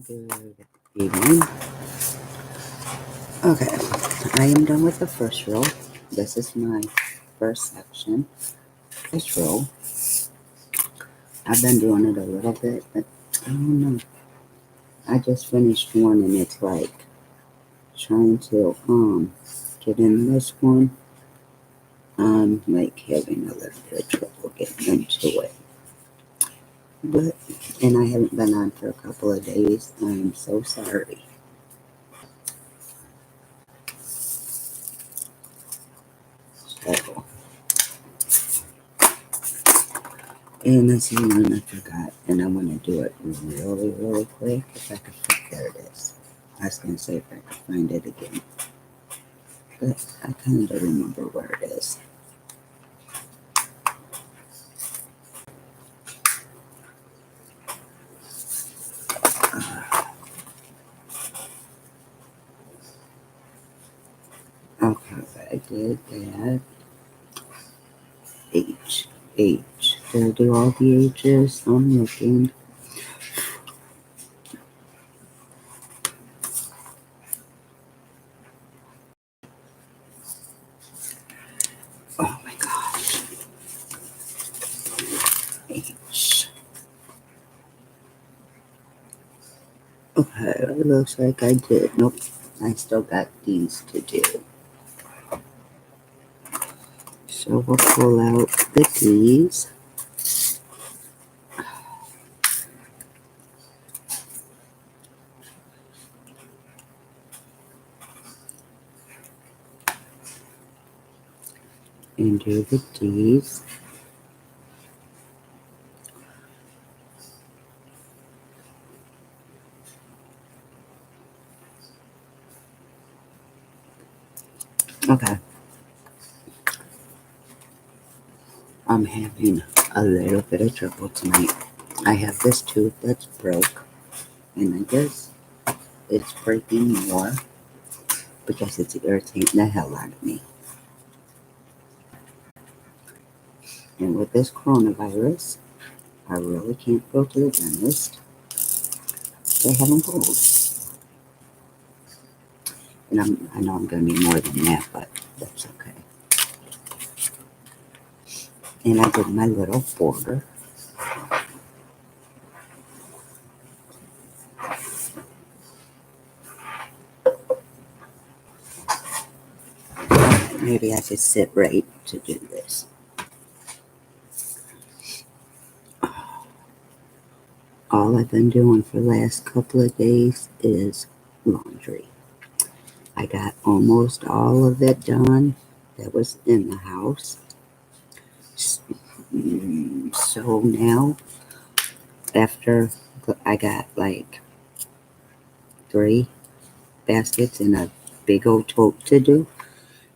Good evening. Okay, I am done with the first row. This is my first section. This row, I've been doing it a little bit, but I don't know. I just finished one and it's like trying to get in this one. I'm like having a little bit of trouble getting into it. But and I haven't been on for a couple of days. I am so sorry. So and that's the one I forgot, and I want to do it really, really quick. If I could, there it is. I was going to say if I could find it again, but I kind of remember where it is. Okay, I did that. H. H. Did I do all the H's? I'm looking. Oh my gosh. H. Okay, it looks like I did. Nope, I still got these to do. So we'll pull out the D's. And do the D's. Okay. I'm having a little bit of trouble tonight. I have this tooth that's broke, and I guess it's breaking more because it's irritating the hell out of me. And with this coronavirus, I really can't go to the dentist. They haven't told. And I know I'm going to be more than that, but that's okay. And I did my little border. Maybe I should sit right to do this. All I've been doing for the last couple of days is laundry. I got almost all of it done that was in the house. So now, after I got like 3 baskets and a big old tote to do,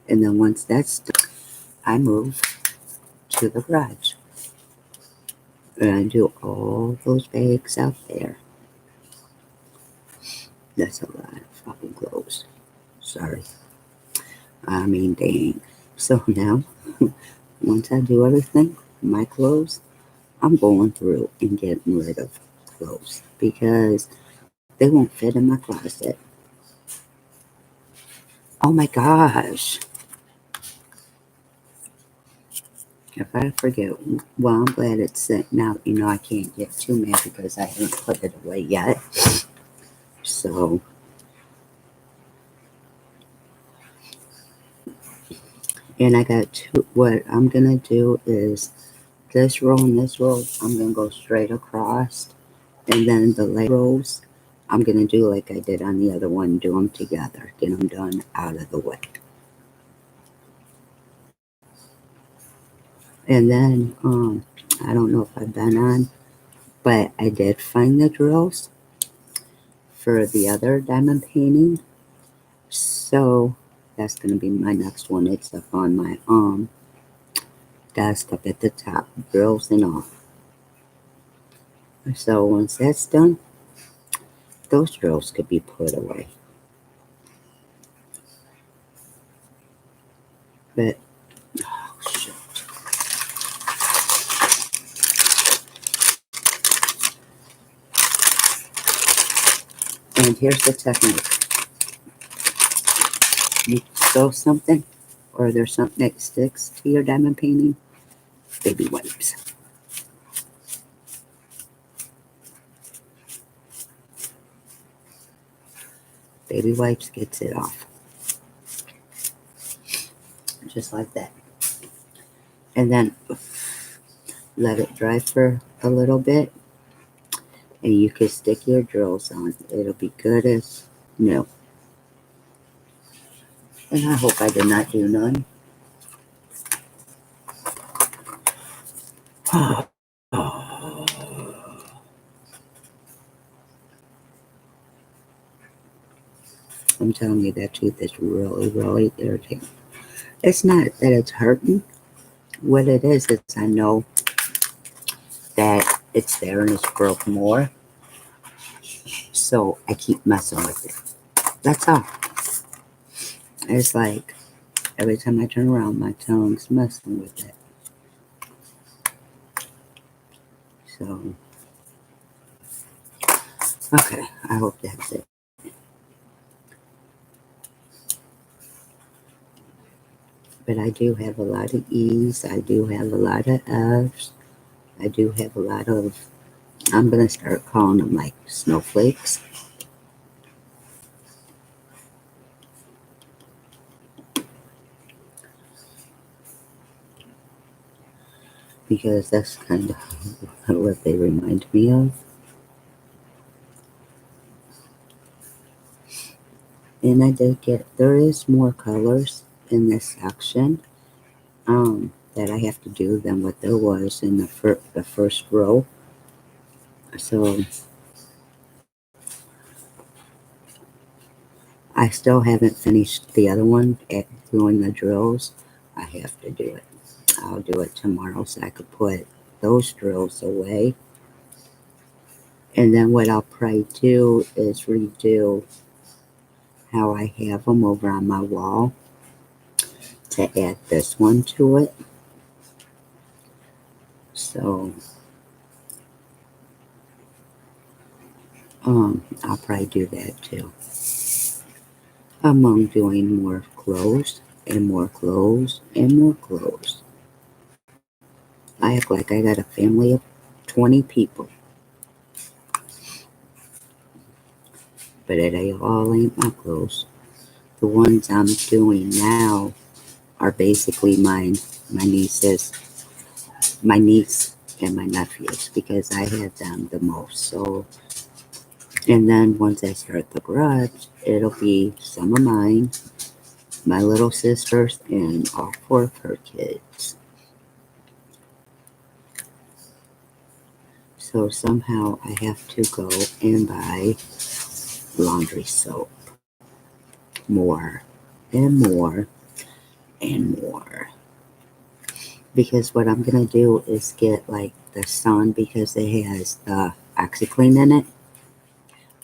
and then once that's done, I move to the garage. And I do all those bags out there. That's a lot of fucking clothes. Sorry. I mean, dang. So now, once I do everything, my clothes, I'm going through and getting rid of clothes because they won't fit in my closet. Oh my gosh. If I forget, well, I'm glad it's sitting out. You know, I can't get too mad because I haven't put it away yet. So, and I got two. What I'm going to do is this row and this row, I'm going to go straight across. And then the leg rows, I'm going to do like I did on the other one, do them together, get them done out of the way. And then, I don't know if I've been on, but I did find the drills for the other diamond painting. So that's going to be my next one. It's up on my desk up at the top, drills and all. So once that's done, those drills could be put away. But, oh, shit. And here's the technique. You sew something, or there's something that sticks to your diamond painting, baby wipes. Baby wipes gets it off. Just like that. And then let it dry for a little bit. And you can stick your drills on. It'll be good as new. And I hope I did not do none. I'm telling you, that tooth is really, really irritating. It's not that it's hurting. What it is I know that it's there and it's broke more. So I keep messing with it. That's all. It's like every time I turn around, my tongue's messing with it. So, okay, I hope that's it. But I do have a lot of E's. I do have a lot of F's. I do have a lot of, I'm going to start calling them like snowflakes. Because that's kind of what they remind me of. And I did get, there is more colors in this section that I have to do than what there was in the first row. So I still haven't finished the other one at doing the drills. I have to do it. I'll do it tomorrow so I could put those drills away. And then what I'll probably do is redo how I have them over on my wall to add this one to it. So I'll probably do that too. Among doing more clothes and more clothes and more clothes. I act like I got a family of 20 people. But it all ain't my clothes. The ones I'm doing now are basically my nieces, my niece and my nephews, because I had them the most. So, and then once I start the garage, it'll be some of mine, my little sisters, and all 4 of her kids. So somehow I have to go and buy laundry soap. More and more and more. Because what I'm going to do is get like the Sun, because it has the OxyClean in it.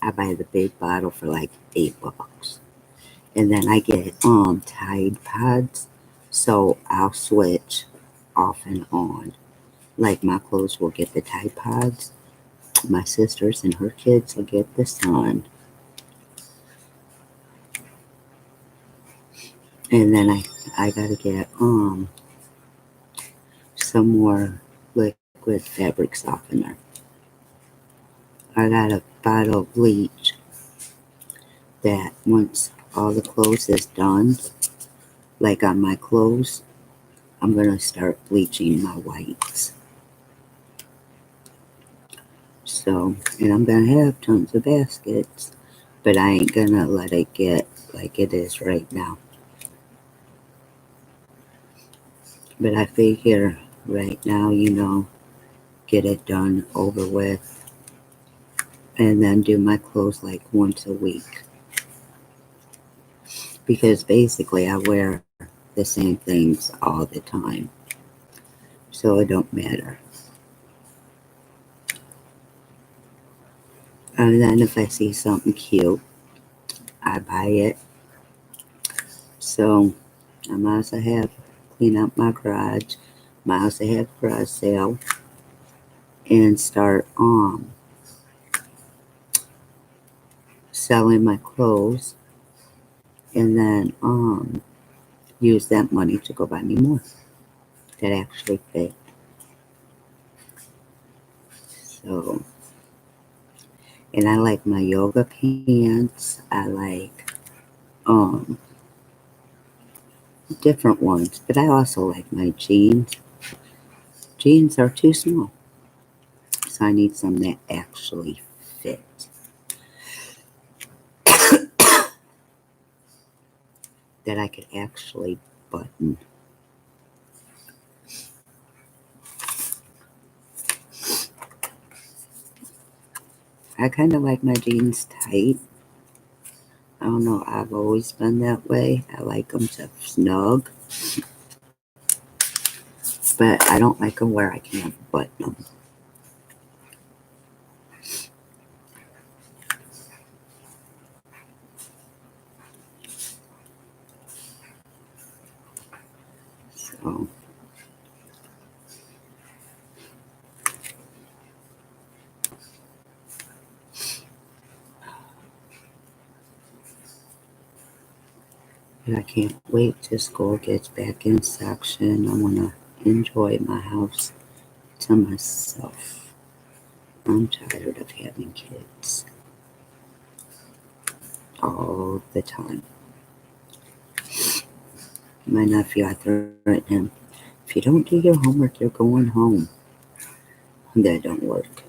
I buy the big bottle for like $8. And then I get Tide Pods. So I'll switch off and on. Like my clothes will get the Tide Pods. My sisters and her kids will get the Sun. And then I gotta get some more liquid fabric softener. I got a bottle of bleach that once all the clothes is done, like on my clothes, I'm gonna start bleaching my whites. So, and I'm gonna have tons of baskets, but I ain't gonna let it get like it is right now. But I figure right now, get it done over with, and then do my clothes like once a week. Because basically I wear the same things all the time. So it don't matter. And then if I see something cute, I buy it. So I might as well have clean up my garage. Might as well have garage sale and start selling my clothes and then use that money to go buy me more that actually fit. So, and I like my yoga pants. I like um different ones, but I also like my jeans. Jeans are too small, so I need some that actually fit, that I could actually button. I kind of like my jeans tight. I don't know, I've always been that way. I like them to snug, but I don't like them where I can't button them. So, and I can't wait till school gets back in section. I want to enjoy my house to myself. I'm tired of having kids all the time. My nephew, I threatened him, if you don't do your homework, you're going home. That don't work.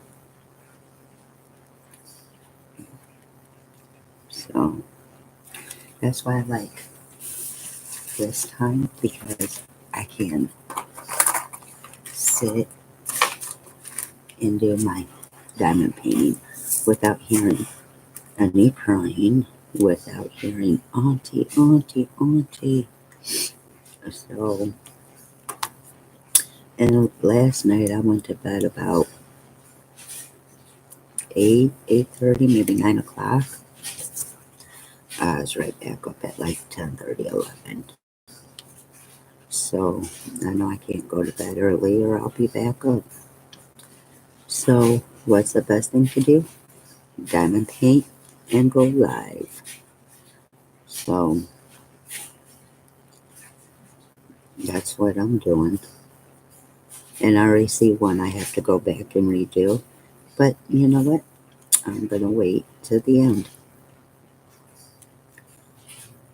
So that's why I like this time, because I can sit and do my diamond painting without hearing any crying, without hearing auntie, auntie, auntie. So, and last night I went to bed about 8:30, maybe 9 o'clock. I was right back up at like 10:30, 11. So I know I can't go to bed early or I'll be back up. So what's the best thing to do? Diamond paint and go live. So that's what I'm doing. And I already see one I have to go back and redo. But you know what? I'm going to wait till the end,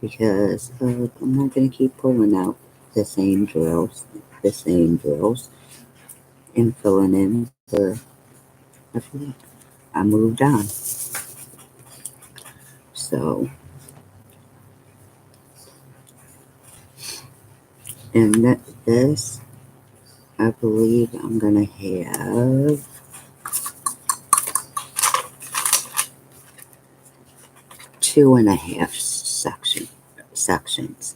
because I'm not going to keep pulling out the same drills, and filling in for a few. I moved on. So, and this, I believe I'm going to have 2.5 sections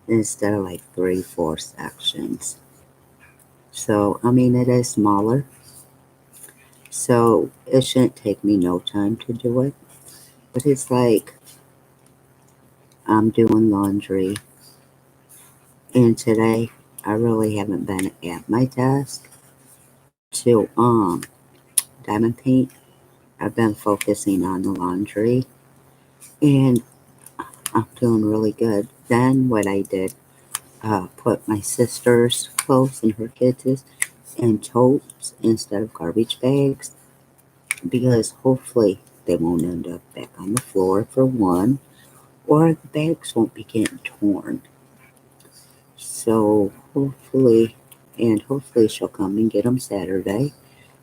instead of like 3, 4 sections. So, I mean, it is smaller, so it shouldn't take me no time to do it. But it's like I'm doing laundry, and today I really haven't been at my desk to diamond paint. I've been focusing on the laundry, and I'm doing really good. Then what I did, put my sister's clothes and her kids in totes instead of garbage bags, because hopefully they won't end up back on the floor, for one, or the bags won't be getting torn. So hopefully she'll come and get them Saturday,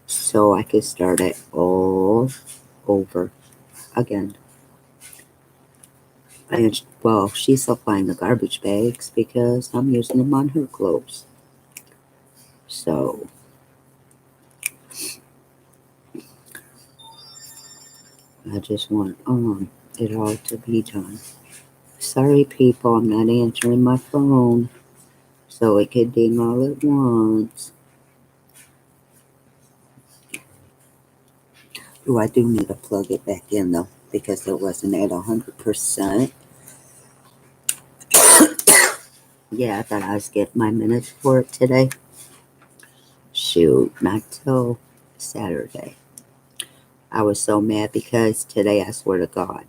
so I can start it all over again. And well, she's supplying the garbage bags because I'm using them on her clothes. So I just want it all to be done. Sorry, people, I'm not answering my phone, so it could ding all at once. Ooh, I do need to plug it back in though, because it wasn't at 100%. Yeah, I thought I was getting my minutes for it today. Shoot, not till Saturday. I was so mad because today, I swear to God,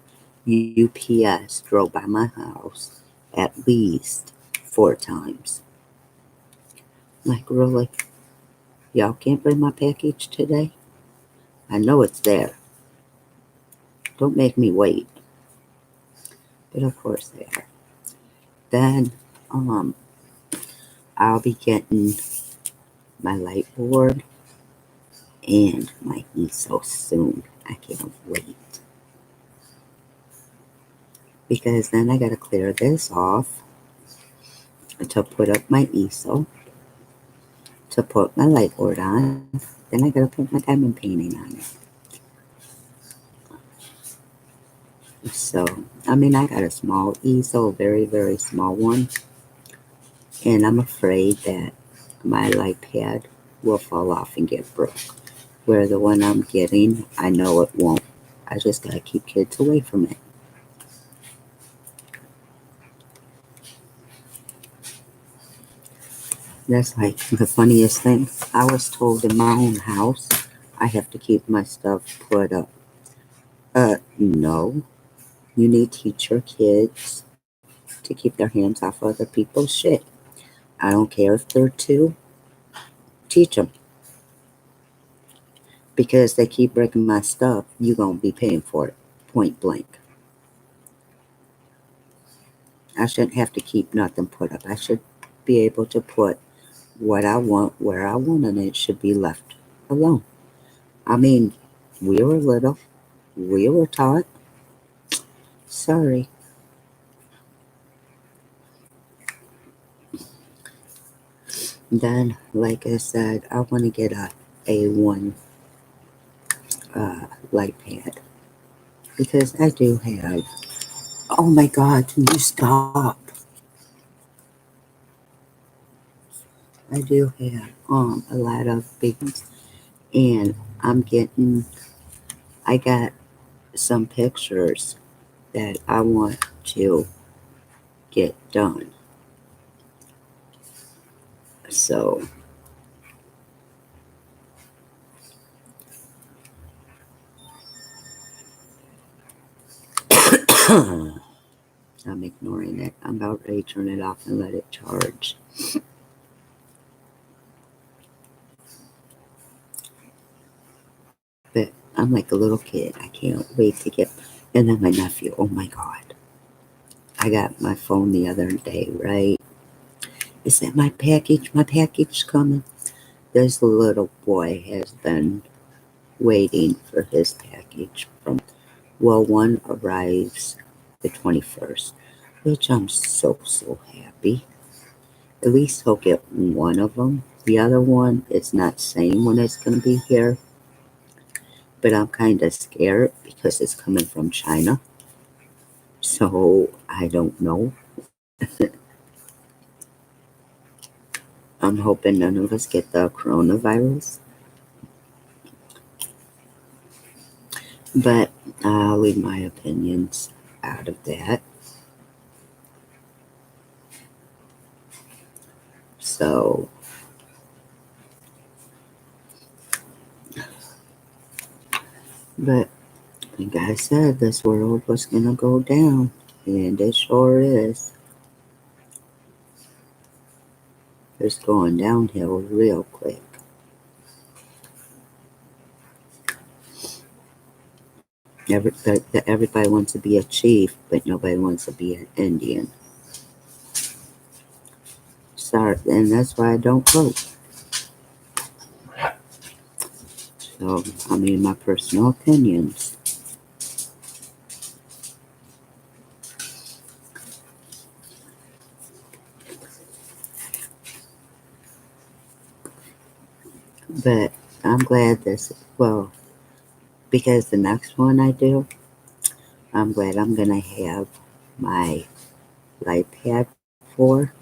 UPS drove by my house at least 4 times. Like, really? Y'all can't bring my package today? I know it's there. Don't make me wait. But of course they are. Then um, I'll be getting my light board and my easel soon. I can't wait. Because then I gotta clear this off to put up my easel, to put my light board on. Then I gotta put my diamond painting on it. So, I mean, I got a small easel, very, very small one. And I'm afraid that my light pad will fall off and get broke. Where the one I'm getting, I know it won't. I just gotta keep kids away from it. That's like the funniest thing. I was told in my own house I have to keep my stuff put up. No. You need to teach your kids to keep their hands off other people's shit. I don't care if they're two, teach them. Because they keep breaking my stuff, you gonna be paying for it. Point blank. I shouldn't have to keep nothing put up. I should be able to put what I want where I want, and it should be left alone. I mean, we were little, we were taught. Sorry. Then, like I said, I want to get a A1 light pad because I do have. Oh my God! Can you stop? I do have a lot of big ones, and I'm getting. I got some pictures that I want to get done. So I'm ignoring it. I'm about ready to turn it off and let it charge. But I'm like a little kid. I can't wait to get. And then my nephew. Oh my God. I got my phone the other day, right? Is that my package? My package coming? This little boy has been waiting for his package from. Well, one arrives the 21st, which I'm so happy. At least he'll get one of them. The other one, it's not saying when it's going to be here, but I'm kind of scared because it's coming from China. So I don't know. I'm hoping none of us get the coronavirus, but I'll leave my opinions out of that. So, but like I said, this world was going to go down, and it sure is. It's going downhill real quick. Everybody wants to be a chief, but nobody wants to be an Indian. Sorry, and that's why I don't vote. So, I mean, my personal opinions. But I'm glad this, well, because the next one I do, I'm glad I'm going to have my light pad for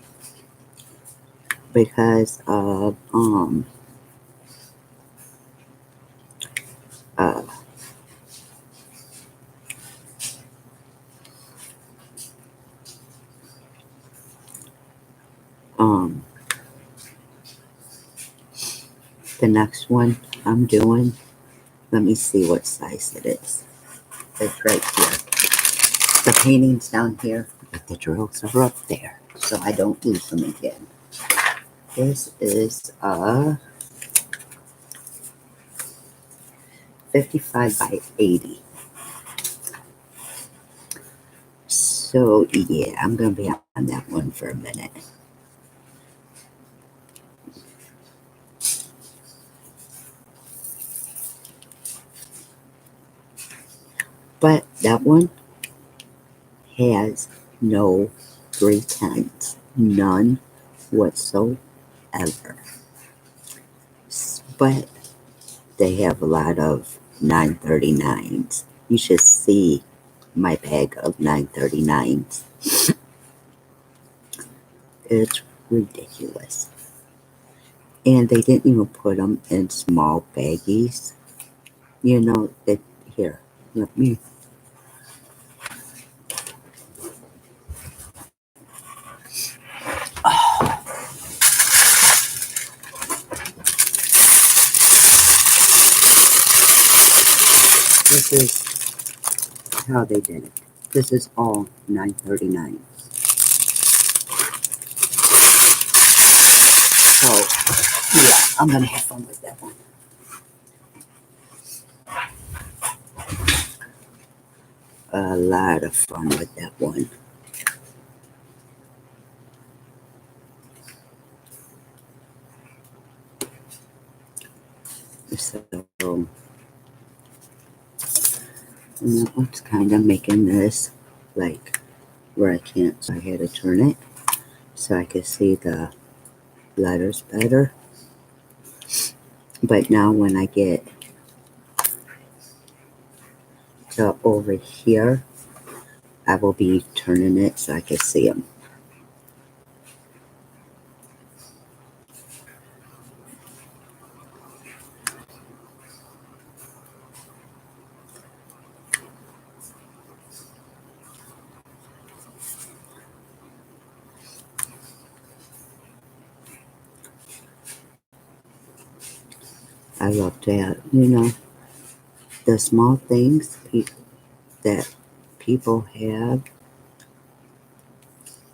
because of uh, um, the next one I'm doing. Let me see what size it is. It's right here. The painting's down here, but the drills are up there, so I don't lose them again. This is a 55 by 80. So yeah, I'm gonna be on that one for a minute. But that one has no 310s, none whatsoever. But they have a lot of 939s. You should see my bag of 939s. It's ridiculous. And they didn't even put them in small baggies. You know, that here, let me. This is how they did it. This is all 939. So, yeah, I'm going to have fun with that one. A lot of fun with that one. So, and that one's kind of making this like where I can't, so I had to turn it so I could see the letters better. But now when I get to over here, I will be turning it so I can see them. I love that, the small things that people have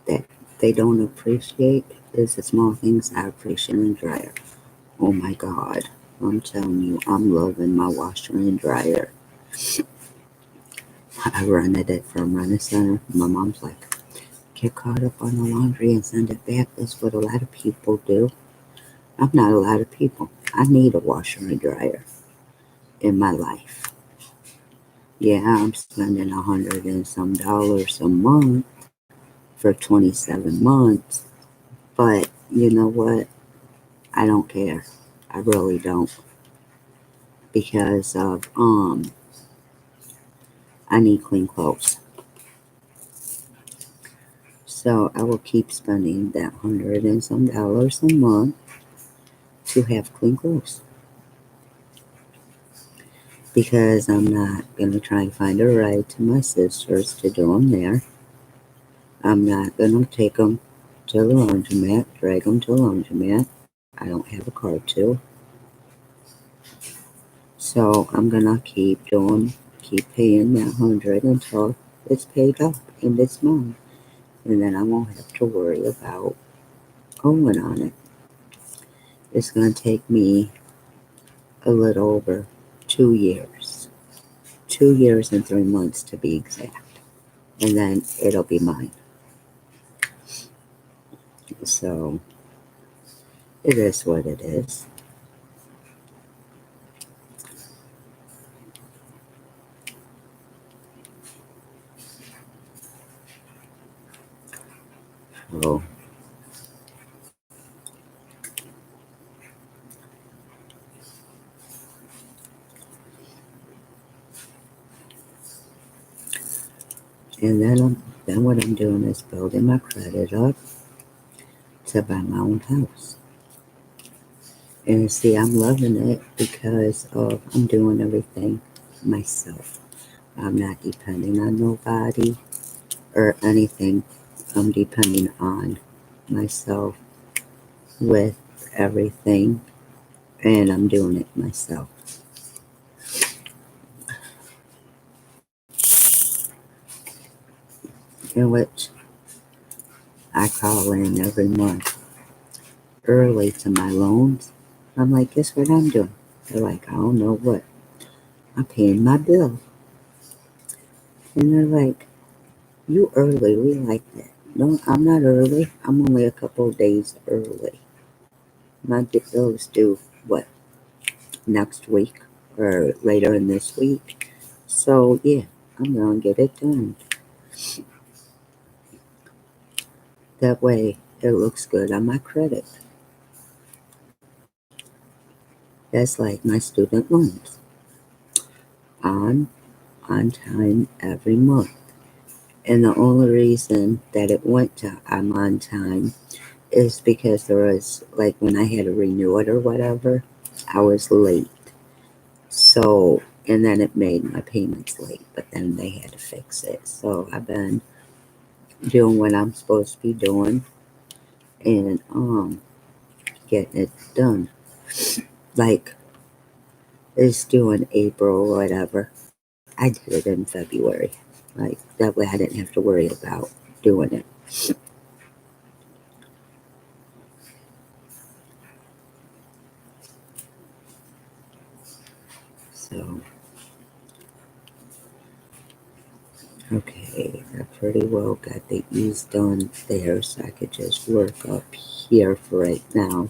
that they don't appreciate is the small things I appreciate in the dryer. Oh my God, I'm telling you, I'm loving my washer and dryer. I rented it from Rent-A-Center. My mom's like, get caught up on the laundry and send it back. That's what a lot of people do. I'm not a lot of people. I need a washer and dryer in my life. Yeah, I'm spending $100 and some dollars a month for 27 months. But you know what? I don't care. I really don't. Because of I need clean clothes. So I will keep spending that $100 and some dollars a month to have clean clothes. Because I'm not gonna try and find a ride to my sister's to do them there. I'm not gonna take them to the laundromat, drag them to the laundromat. I don't have a car to. So I'm gonna keep paying that 100 until it's paid up in this month. And then I won't have to worry about owing on it. It's gonna take me a little over 2 years. 2 years and 3 months to be exact. And then it'll be mine. So it is what it is. So and then what I'm doing is building my credit up to buy my own house. And see, I'm loving it because I'm doing everything myself. I'm not depending on nobody or anything. I'm depending on myself with everything, and I'm doing it myself. in which I call in every month early to my loans. I'm like, guess what I'm doing? They're like, I don't know what. I'm paying my bill. And they're like, you early. We like that. No, I'm not early. I'm only a couple of days early. My bill's due, what, next week or later in this week. So, yeah, I'm going to get it done. That way it looks good on my credit. That's like my student loans. On, on time every month. And the only reason that it went to I'm on time is because there was, like, when I had to renew it or whatever, I was late. So, and then it made my payments late, but then they had to fix it. So I've been doing what I'm supposed to be doing and getting it done. Like, it's due in April or whatever. I did it in February. Like, that way I didn't have to worry about doing it. So, okay, I pretty well got the ease done there, so I could just work up here for right now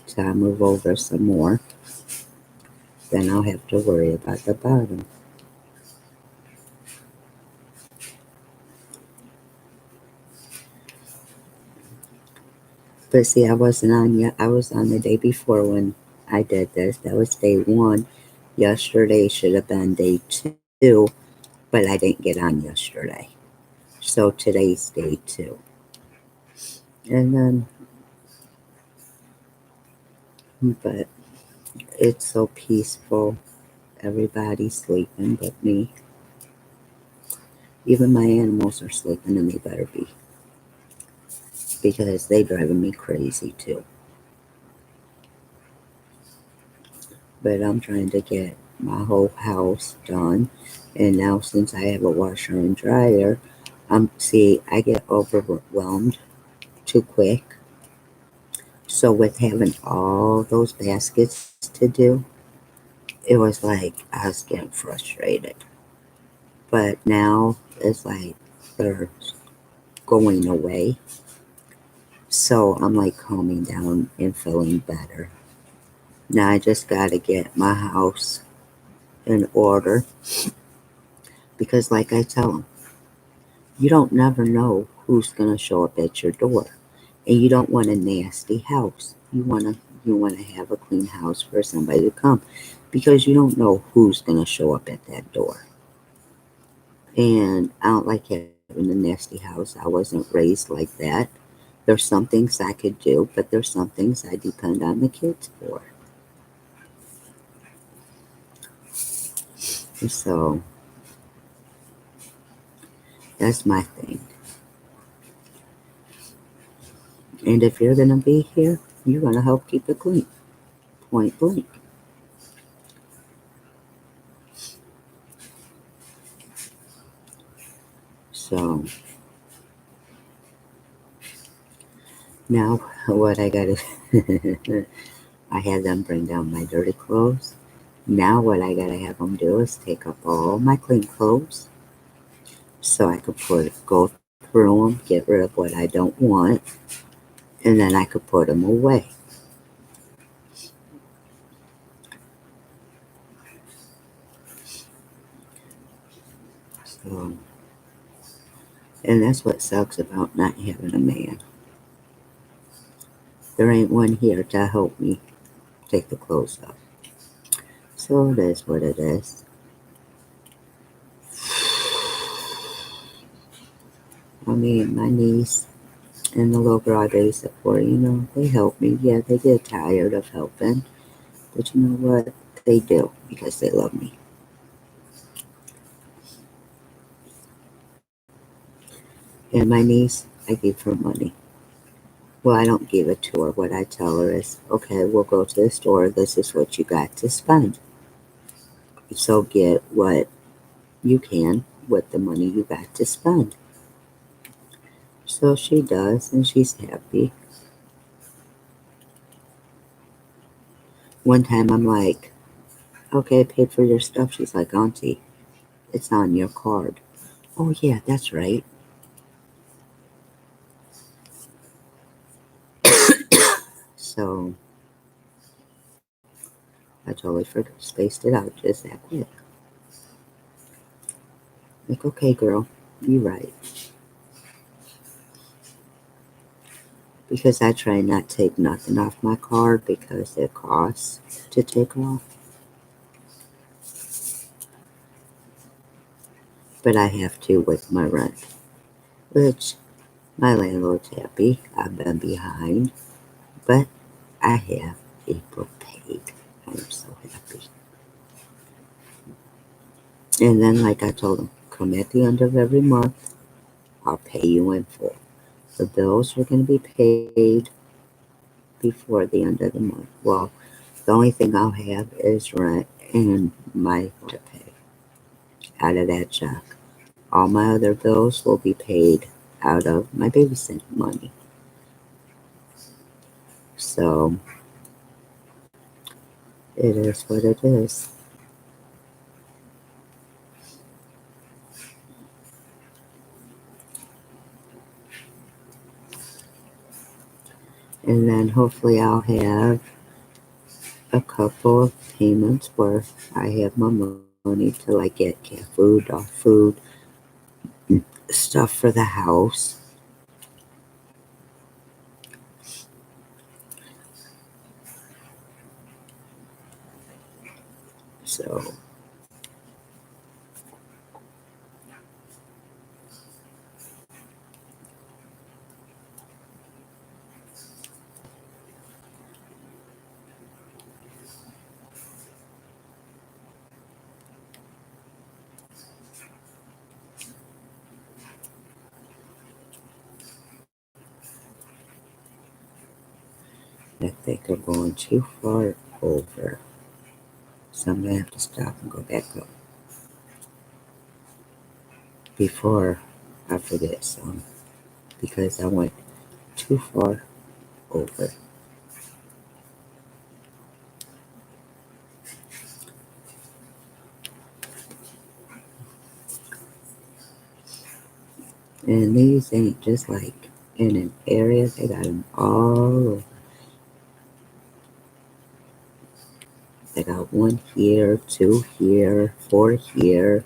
till I move over some more. Then I'll have to worry about the bottom. But see, I wasn't on yet. I was on the day before when I did this. That was day one. Yesterday should have been day two, but I didn't get on yesterday. So today's day two. And then, but it's so peaceful. Everybody's sleeping but me. Even my animals are sleeping, and they better be, because they driving me crazy too. But I'm trying to get my whole house done. And now since I have a washer and dryer, see, I get overwhelmed too quick. So with having all those baskets to do, it was like I was getting frustrated. But now it's like they're going away. So I'm like calming down and feeling better. Now I just got to get my house in order, because, like I tell them, you don't never know who's gonna show up at your door, and you don't want a nasty house. You wanna have a clean house for somebody to come, because you don't know who's gonna show up at that door. And I don't like having a nasty house. I wasn't raised like that. There's some things I could do, but there's some things I depend on the kids for. So that's my thing. And if you're gonna be here, you're gonna help keep it clean. Point blank. So now what I gotta I had them bring down my dirty clothes. Now what I gotta have them do is take up all my clean clothes so I could go through them, get rid of what I don't want, and then I could put them away. So, and that's what sucks about not having a man. There ain't one here to help me take the clothes off. So it is what it is. I mean, my niece and the little girl I babysit for, they help me. Yeah, they get tired of helping. But you know what? They do, because they love me. And my niece, I give her money. Well, I don't give it to her. What I tell her is, okay, we'll go to the store. This is what you got to spend. So get what you can with the money you got to spend. So she does, and she's happy. One time I'm like, okay, I paid for your stuff. She's like, Auntie, it's on your card. Oh, yeah, that's right. So I totally spaced it out just that quick. Like, okay, girl, you right. Because I try not to take nothing off my card because it costs to take off. But I have to with my rent, which my landlord's happy. I've been behind, but I have April paid. I'm so happy. And then, like I told him, come at the end of every month, I'll pay you in full. The bills are going to be paid before the end of the month. Well, the only thing I'll have is rent and my to pay out of that check. All my other bills will be paid out of my babysitting money. So it is what it is. And then hopefully I'll have a couple of payments where I have my money to like get cat food, dog food, stuff for the house. So I think I'm going too far over. So I'm gonna have to stop and go back up before I forget some because I went too far over. And these ain't just like in an area, they got them all over. They got one here, two here, four here.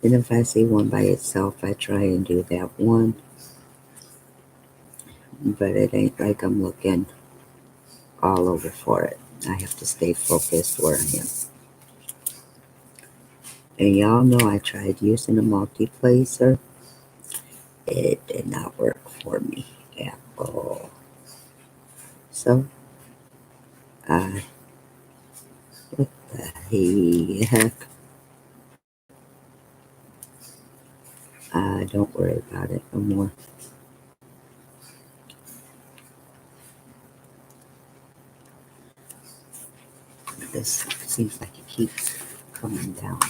And if I see one by itself, I try and do that one. But it ain't like I'm looking all over for it. I have to stay focused where I am. And y'all know I tried using a multiplacer. It did not work for me at all. So, what the heck? I don't worry about it no more. This seems like it keeps coming down.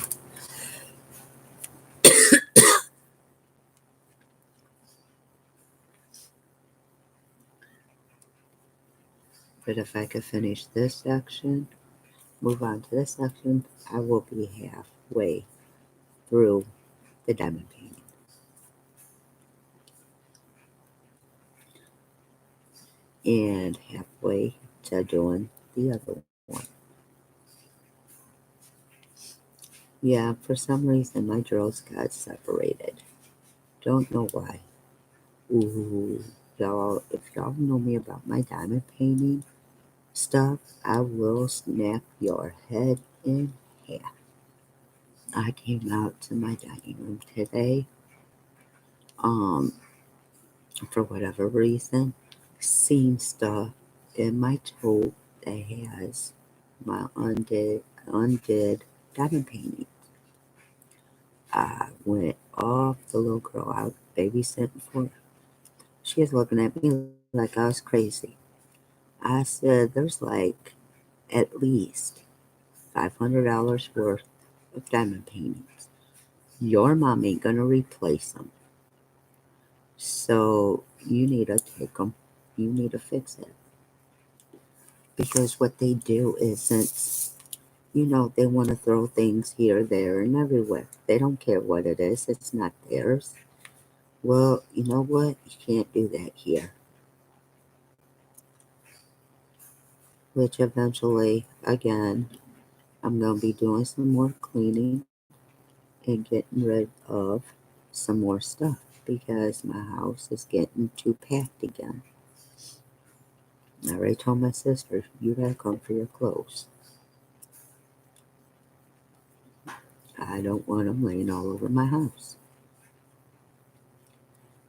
But if I could finish this section, move on to this section, I will be halfway through the diamond painting and halfway to doing the other one. Yeah, for some reason my drills got separated. Don't know why. Ooh, y'all, if y'all know me about my diamond painting stuff, I will snap your head in half. I came out to my dining room today, um, for whatever reason, seen stuff in my tote that has my undid diamond painting. I went off the little girl I was babysitting for. She is looking at me like I was crazy. I said, there's like at least $500 worth of diamond paintings. Your mom ain't gonna replace them. So you need to take them. You need to fix it. Because what they do is, since, they want to throw things here, there, and everywhere. They don't care what it is, it's not theirs. Well, you know what? You can't do that here. Which eventually, again, I'm going to be doing some more cleaning and getting rid of some more stuff because my house is getting too packed again. I already told my sister, you gotta come for your clothes. I don't want them laying all over my house.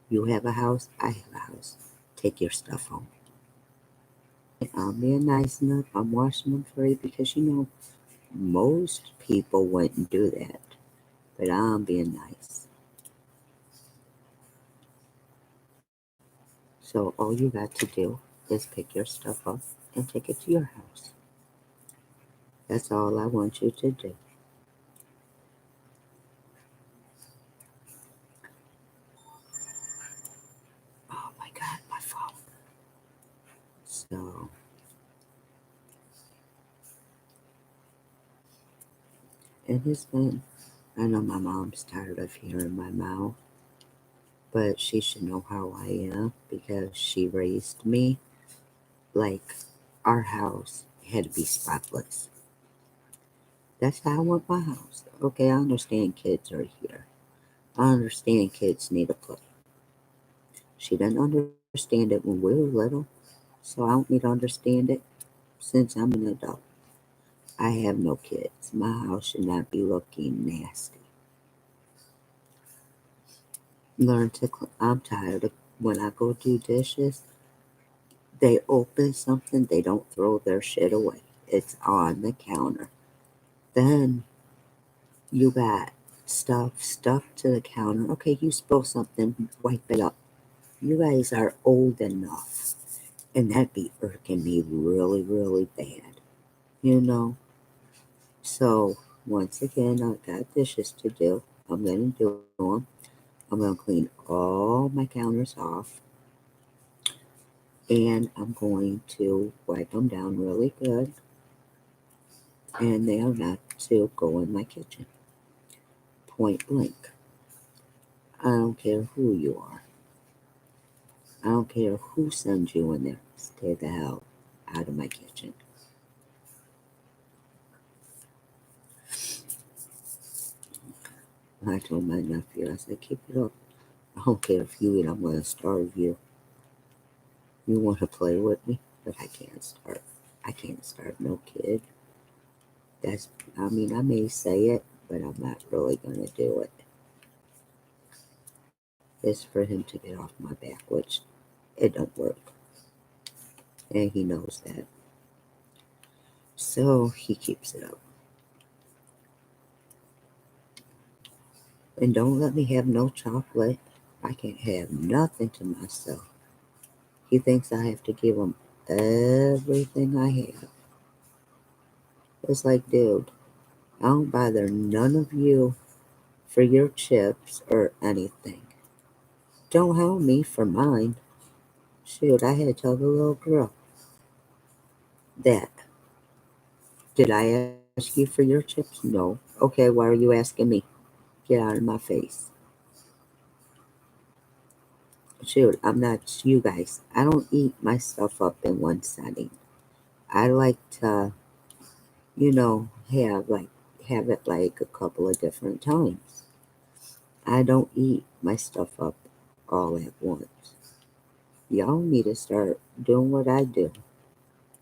You have a house, I have a house. Take your stuff home. I'm being nice enough. I'm washing them for you because most people wouldn't do that. But I'm being nice. So all you got to do is pick your stuff up and take it to your house. That's all I want you to do. Oh my God, my phone. So, it has been, I know my mom's tired of hearing my mouth, but she should know how I am because she raised me like our house had to be spotless. That's how I want my house. Okay, I understand kids are here. I understand kids need to play. She didn't understand it when we were little, so I don't need to understand it since I'm an adult. I have no kids. My house should not be looking nasty. Learn to I'm tired of when I go do dishes, they open something, they don't throw their shit away. It's on the counter. Then you got stuff stuck to the counter. Okay, you spill something, wipe it up. You guys are old enough. And that be irking me really, really bad. You know? So, once again, I got dishes to do. I'm going to do them. I'm going to clean all my counters off. And I'm going to wipe them down really good. And they are not to go in my kitchen. Point blank. I don't care who you are. I don't care who sends you in there. Stay the hell out of my kitchen. I told my nephew, I said, keep it up. I don't care if you eat, I'm going to starve you. You want to play with me? But I can't starve. I can't starve no kid. I may say it, but I'm not really going to do it. It's for him to get off my back, which it don't work. And he knows that. So he keeps it up. And don't let me have no chocolate. I can't have nothing to myself. He thinks I have to give him everything I have. It's like, dude, I don't bother none of you for your chips or anything. Don't help me for mine. Shoot, I had to tell the little girl that. Did I ask you for your chips? No. Okay, why are you asking me? Get out of my face. Shoot, I'm not you guys. I don't eat my stuff up in one setting. I like to, have it like a couple of different times. I don't eat my stuff up all at once. Y'all need to start doing what I do.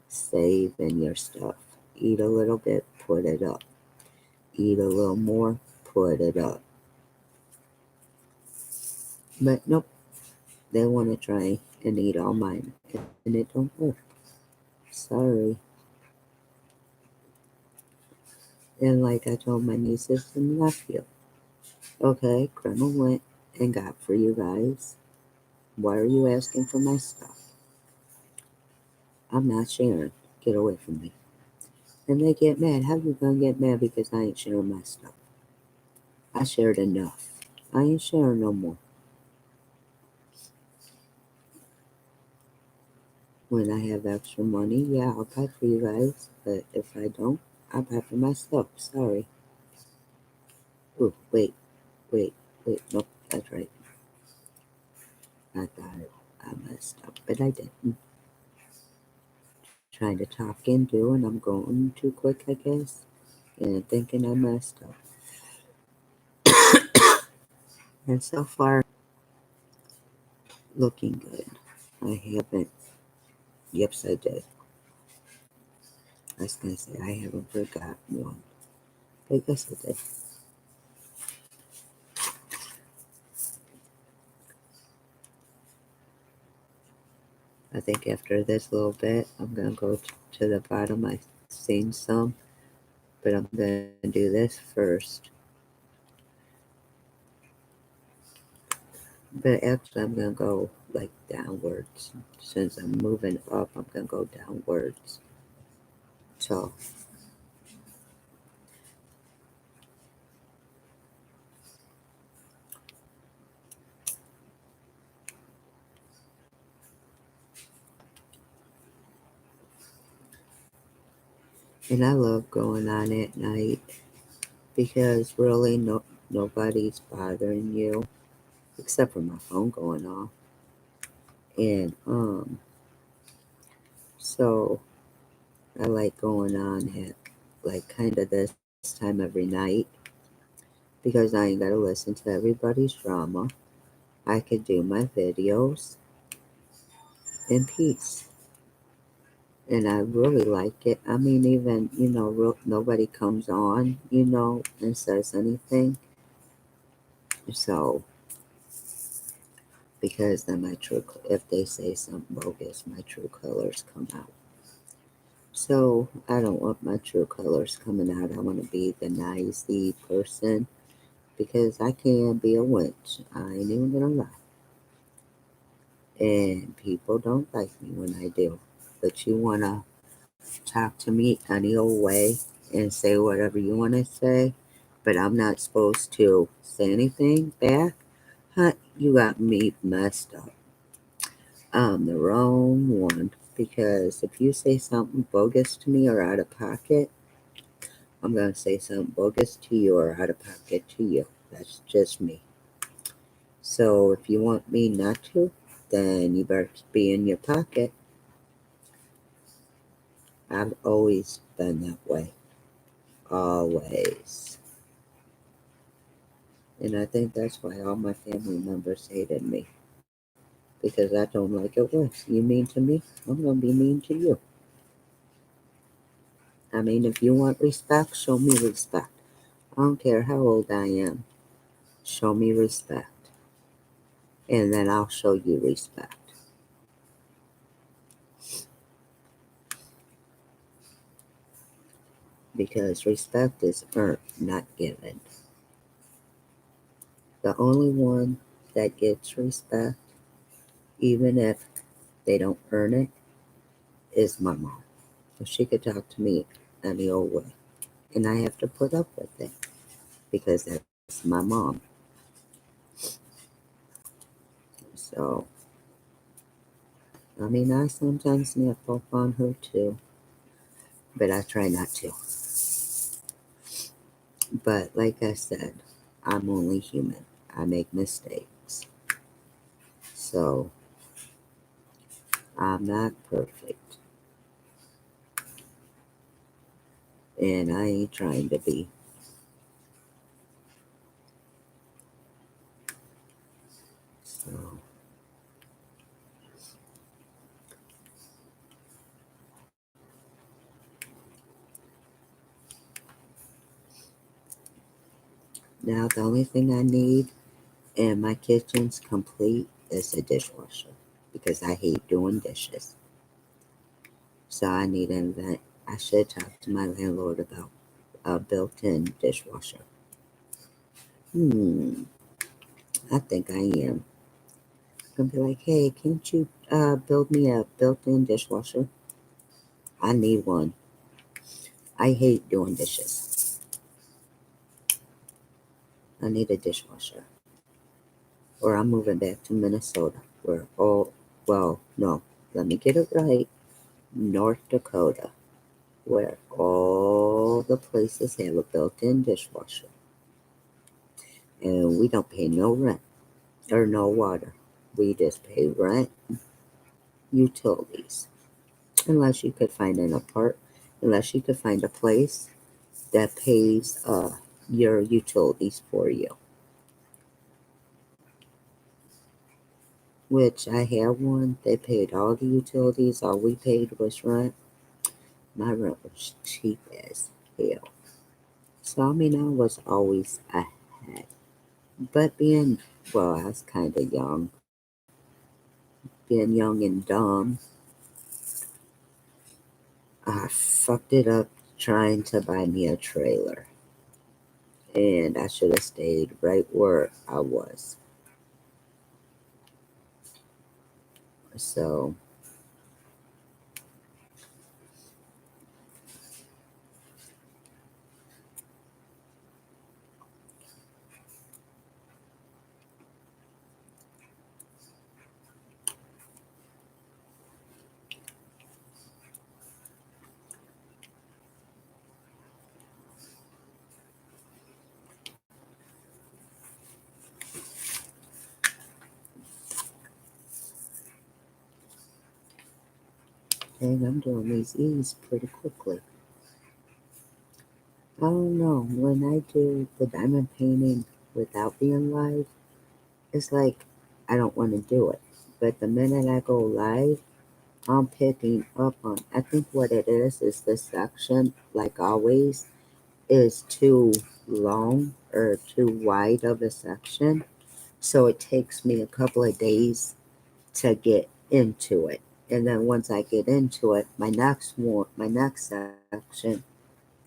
Saving your stuff. Eat a little bit, put it up. Eat a little more, put it up. But nope, they want to try and eat all mine, and it don't work. Sorry. And like I told my nieces and nephew, okay, Grandma went and got for you guys. Why are you asking for my stuff? I'm not sharing. Get away from me. And they get mad. How you gonna get mad because I ain't sharing my stuff? I shared enough. I ain't sharing no more. When I have extra money, yeah, I'll buy for you guys. But if I don't, I'll buy for myself. Sorry. Ooh, wait. Nope, that's right. I thought I messed up, but I didn't. Trying to talk into, and I'm going too quick, I guess, and thinking I messed up. And so far, looking good. I haven't. Yes, I did. I was gonna say I haven't forgotten one. I guess I did. I think after this little bit, I'm gonna go to the bottom. I've seen some, but I'm gonna do this first. But actually, I'm gonna go like downwards. Since I'm moving up, I'm gonna go downwards. So, and I love going on at night because really nobody's bothering you except for my phone going off. And so I like going on at like kind of this time every night because I ain't gotta listen to everybody's drama. I could do my videos in peace. And I really like it. I mean, even, nobody comes on, and says anything. So, because then if they say something bogus, my true colors come out. So, I don't want my true colors coming out. I want to be the nicey person because I can be a witch. I ain't even gonna lie. And people don't like me when I do. But you wanna talk to me any old way and say whatever you wanna say, but I'm not supposed to say anything back. Huh, you got me messed up. I'm the wrong one because if you say something bogus to me or out of pocket, I'm gonna say something bogus to you or out of pocket to you. That's just me. So if you want me not to, then you better be in your pocket. I've always been that way. Always. And I think that's why all my family members hated me. Because I don't like it worse. You mean to me, I'm gonna be mean to you. I mean, if you want respect, show me respect. I don't care how old I am. Show me respect. And then I'll show you respect. Because respect is earned, not given. The only one that gets respect, even if they don't earn it, is my mom. So she could talk to me any old way. And I have to put up with it because that's my mom. So, I mean, I sometimes snap up on her too, but I try not to. But like I said, I'm only human. I make mistakes. So, I'm not perfect. And I ain't trying to be. So, now the only thing I need and my kitchen's complete is a dishwasher because I hate doing dishes. So I need to invent. I should talk to my landlord about a built-in dishwasher. Hmm, I think I am. I'm gonna be like, hey, can't you build me a built-in dishwasher? I need one. I hate doing dishes. I need a dishwasher. Or I'm moving back to Minnesota, where all, well, no, let me get it right. North Dakota, where all the places have a built-in dishwasher. And we don't pay no rent or no water. We just pay rent, utilities. Unless you could find unless you could find a place that pays your utilities for you. Which I have one. They paid all the utilities. All we paid was rent. My rent was cheap as hell. So I mean I was always ahead. But I was kinda young. Being young and dumb, I fucked it up trying to buy me a trailer. And I should have stayed right where I was. So and I'm doing these E's pretty quickly. I don't know. When I do the diamond painting without being live, it's like I don't want to do it. But the minute I go live, I'm picking up on. I think what it is the section, like always, is too long or too wide of a section. So it takes me a couple of days to get into it. And then once I get into it, my next section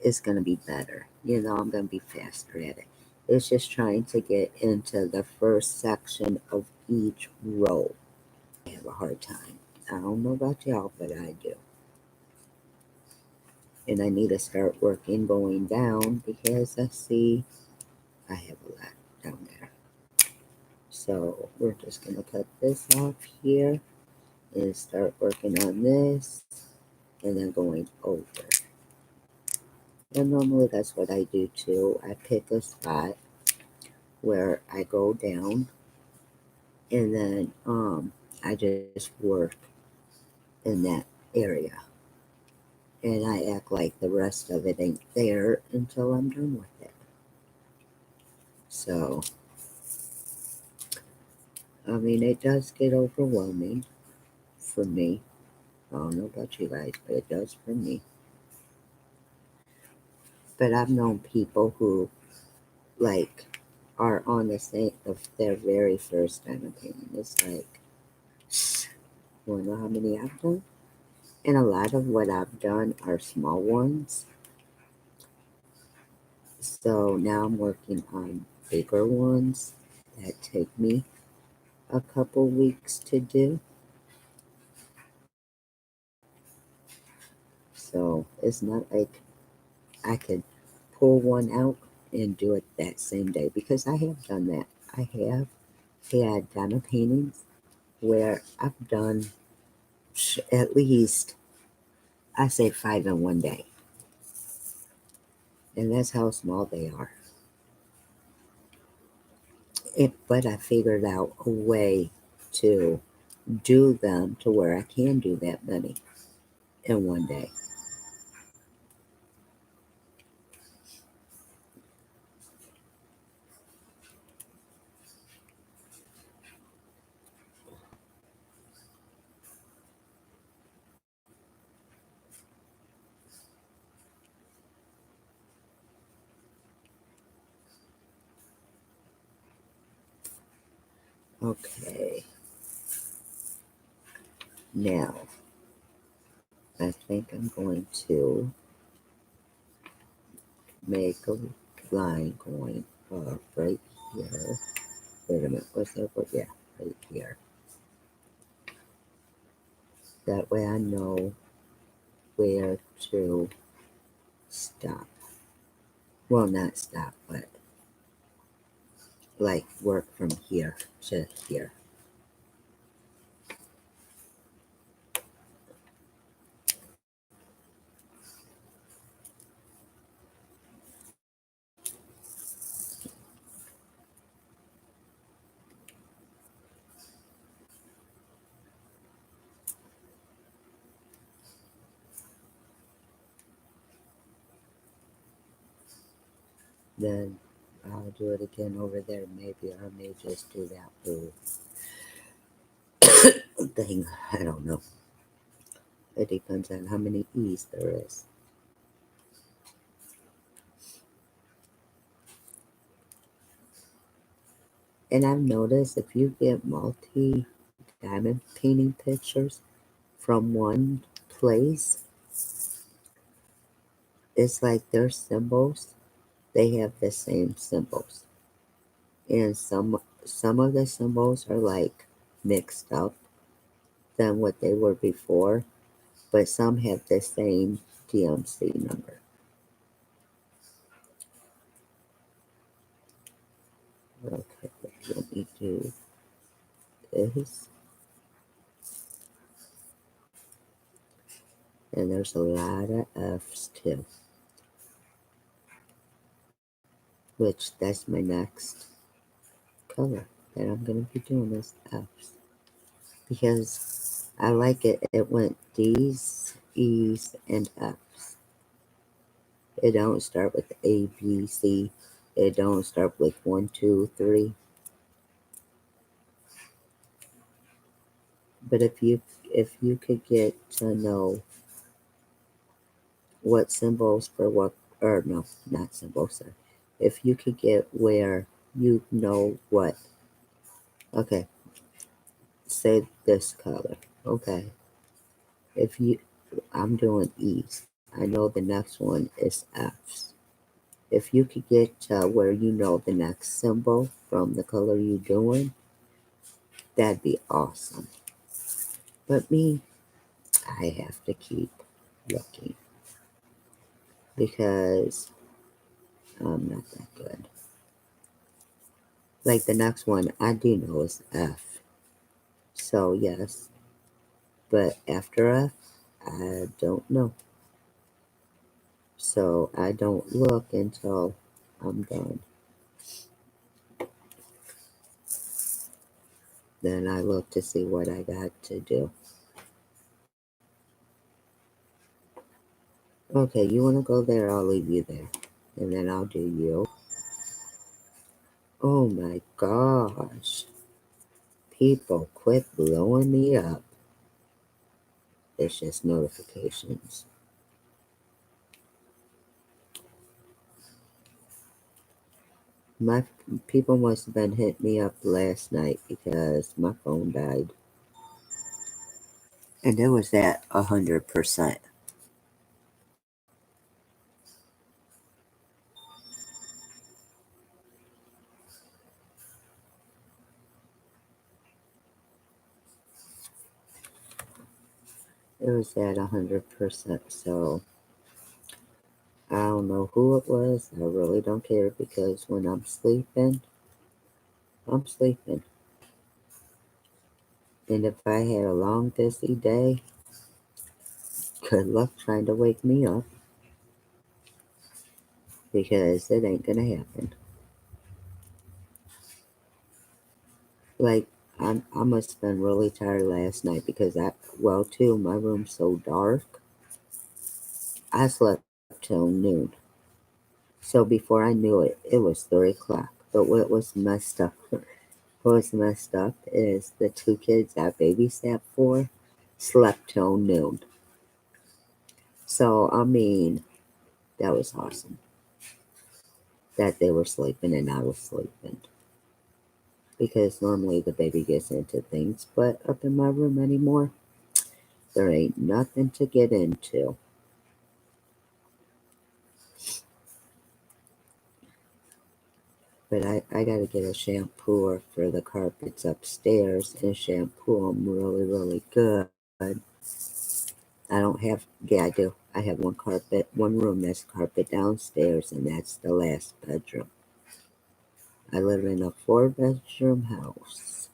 is going to be better. I'm going to be faster at it. It's just trying to get into the first section of each row. I have a hard time. I don't know about y'all, but I do. And I need to start working going down because I see I have a lot down there. So we're just going to cut this off here and start working on this and then going over. And normally that's what I do too. I pick a spot where I go down and then I just work in that area. And I act like the rest of it ain't there until I'm done with it. So, I mean, it does get overwhelming for me. I don't know about you guys, but it does for me. But I've known people who, like, are on the same of their very first time of painting. It's like, you know how many I've done? And a lot of what I've done are small ones. So now I'm working on bigger ones that take me a couple weeks to do. So it's not like I could pull one out and do it that same day because I have done that. I have had diamond paintings where I've done at least, I say 5 in one day. And that's how small they are. But I figured out a way to do them to where I can do that many in one day. Okay, now I think I'm going to make a line going up right here. Wait a minute, what's that? Yeah, right here. That way I know where to stop. Well, not stop, but like work from here to here. Then I'll do it again over there. Maybe I may just do that blue thing. I don't know. It depends on how many E's there is. And I've noticed if you get multi diamond painting pictures from one place, it's like their symbols, they have the same symbols. And some of the symbols are like mixed up than what they were before, but some have the same DMC number. Okay, let me do this. And there's a lot of F's too, which that's my next color that I'm going to be doing is F's. Because I like it. It went D's, E's, and F's. It don't start with A, B, C. It don't start with 1, 2, 3. But if you could get to know what symbols for what, or no, not symbols, sorry. If you could get where you know what, okay, say this color, okay. If you, I'm doing E's. I know the next one is F's. If you could get to where you know the next symbol from the color you're doing, that'd be awesome. But me, I have to keep looking because I'm not that good. Like the next one, I do know is F. So yes, but after F, I don't know. So I don't look until I'm done. Then I look to see what I got to do. Okay, you want to go there? I'll leave you there. And then I'll do you. Oh my gosh. People, quit blowing me up. It's just notifications. My people must have been hitting me up last night because my phone died. And it was at 100%. It was at 100%. So I don't know who it was. I really don't care because when I'm sleeping, I'm sleeping. And if I had a long, busy day, good luck trying to wake me up because it ain't gonna happen. Like, I must have been really tired last night because well, too, my room's so dark. I slept till noon. So before I knew it, it was 3 o'clock. But what was messed up is the 2 kids I babysat for slept till noon. So, I mean, that was awesome that they were sleeping and I was sleeping. Because normally the baby gets into things, but up in my room anymore, there ain't nothing to get into. But I gotta get a shampooer for the carpets upstairs and shampoo them really, really good. I don't have, yeah, I do. I have one carpet, one room that's carpet downstairs, and that's the last bedroom. I live in a 4 bedroom house,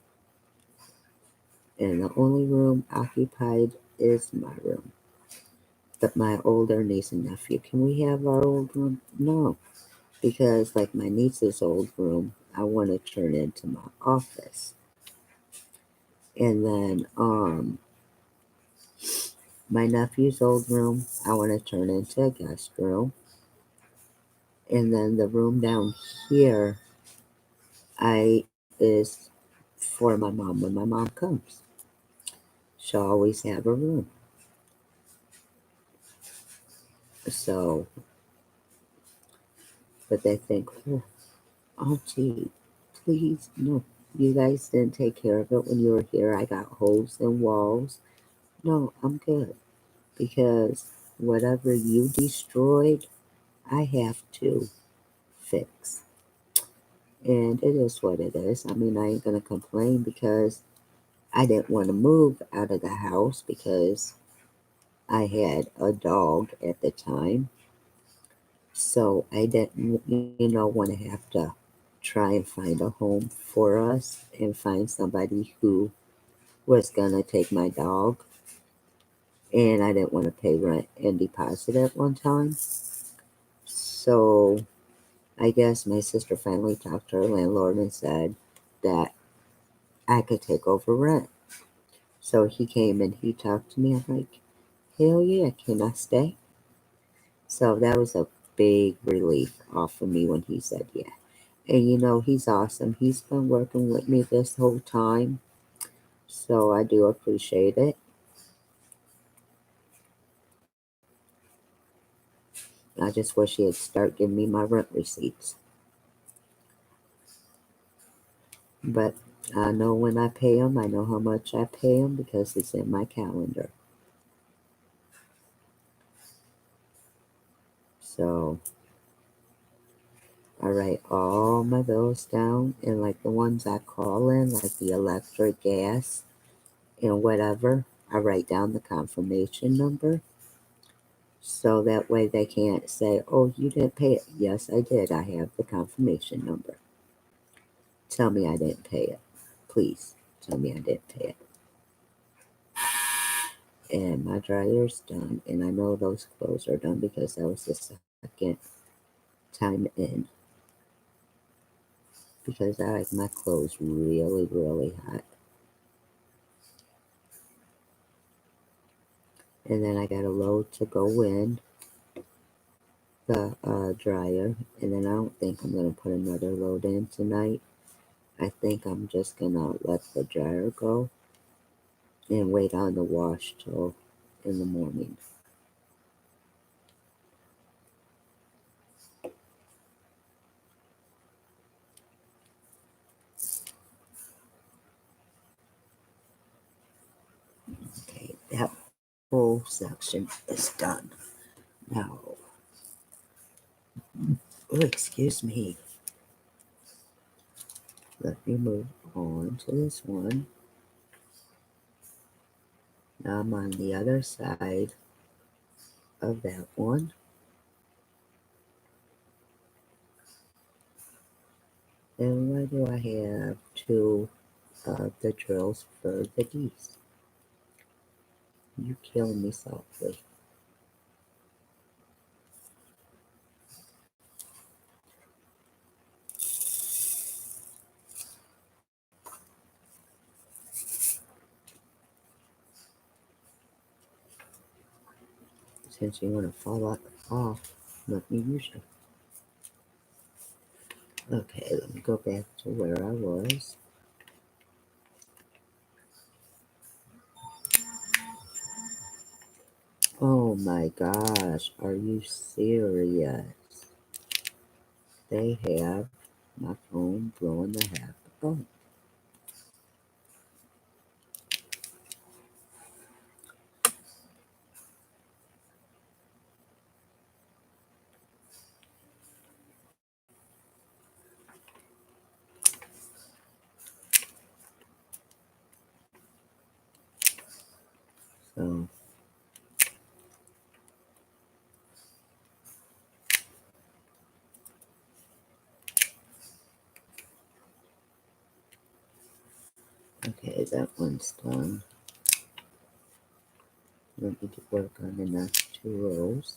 and the only room occupied is my room. But my older niece and nephew, can we have our old room? No, because like my niece's old room, I want to turn into my office. And then my nephew's old room, I want to turn into a guest room. And then the room down here, I is for my mom when my mom comes. She'll always have a room. So, but they think, oh, Auntie, please, no, you guys didn't take care of it when you were here. I got holes in walls. No, I'm good because whatever you destroyed, I have to fix. And it is what it is. I mean, I ain't gonna complain because I didn't want to move out of the house because I had a dog at the time. So I didn't, want to have to try and find a home for us and find somebody who was gonna take my dog. And I didn't want to pay rent and deposit at one time. So I guess my sister finally talked to her landlord and said that I could take over rent. So he came and he talked to me. I'm like, hell yeah, can I stay? So that was a big relief off of me when he said yeah. And he's awesome. He's been working with me this whole time. So I do appreciate it. I just wish he'd start giving me my rent receipts. But I know when I pay him, I know how much I pay him because it's in my calendar. So I write all my bills down, and like the ones I call in, like the electric, gas, and whatever, I write down the confirmation number. So that way they can't say, oh, you didn't pay it. Yes, I did. I have the confirmation number. Tell me I didn't pay it. Please tell me I didn't pay it. And my dryer's done. And I know those clothes are done because that was the second time in. Because I like my clothes really, really hot. And then I got a load to go in the dryer. And then I don't think I'm going to put another load in tonight. I think I'm just going to let the dryer go and wait on the wash till in the morning. Okay, that whole section is done. Now, oh, excuse me. Let me move on to this one. Now I'm on the other side of that one. And why do I have two of the drills for the geese? You kill me softly. Since you want to fall off, let me use you. Okay, let me go back to where I was. Oh my gosh, are you serious? They have my phone blowing the heck up. So Okay, that one's done. Let me work on the next two rows.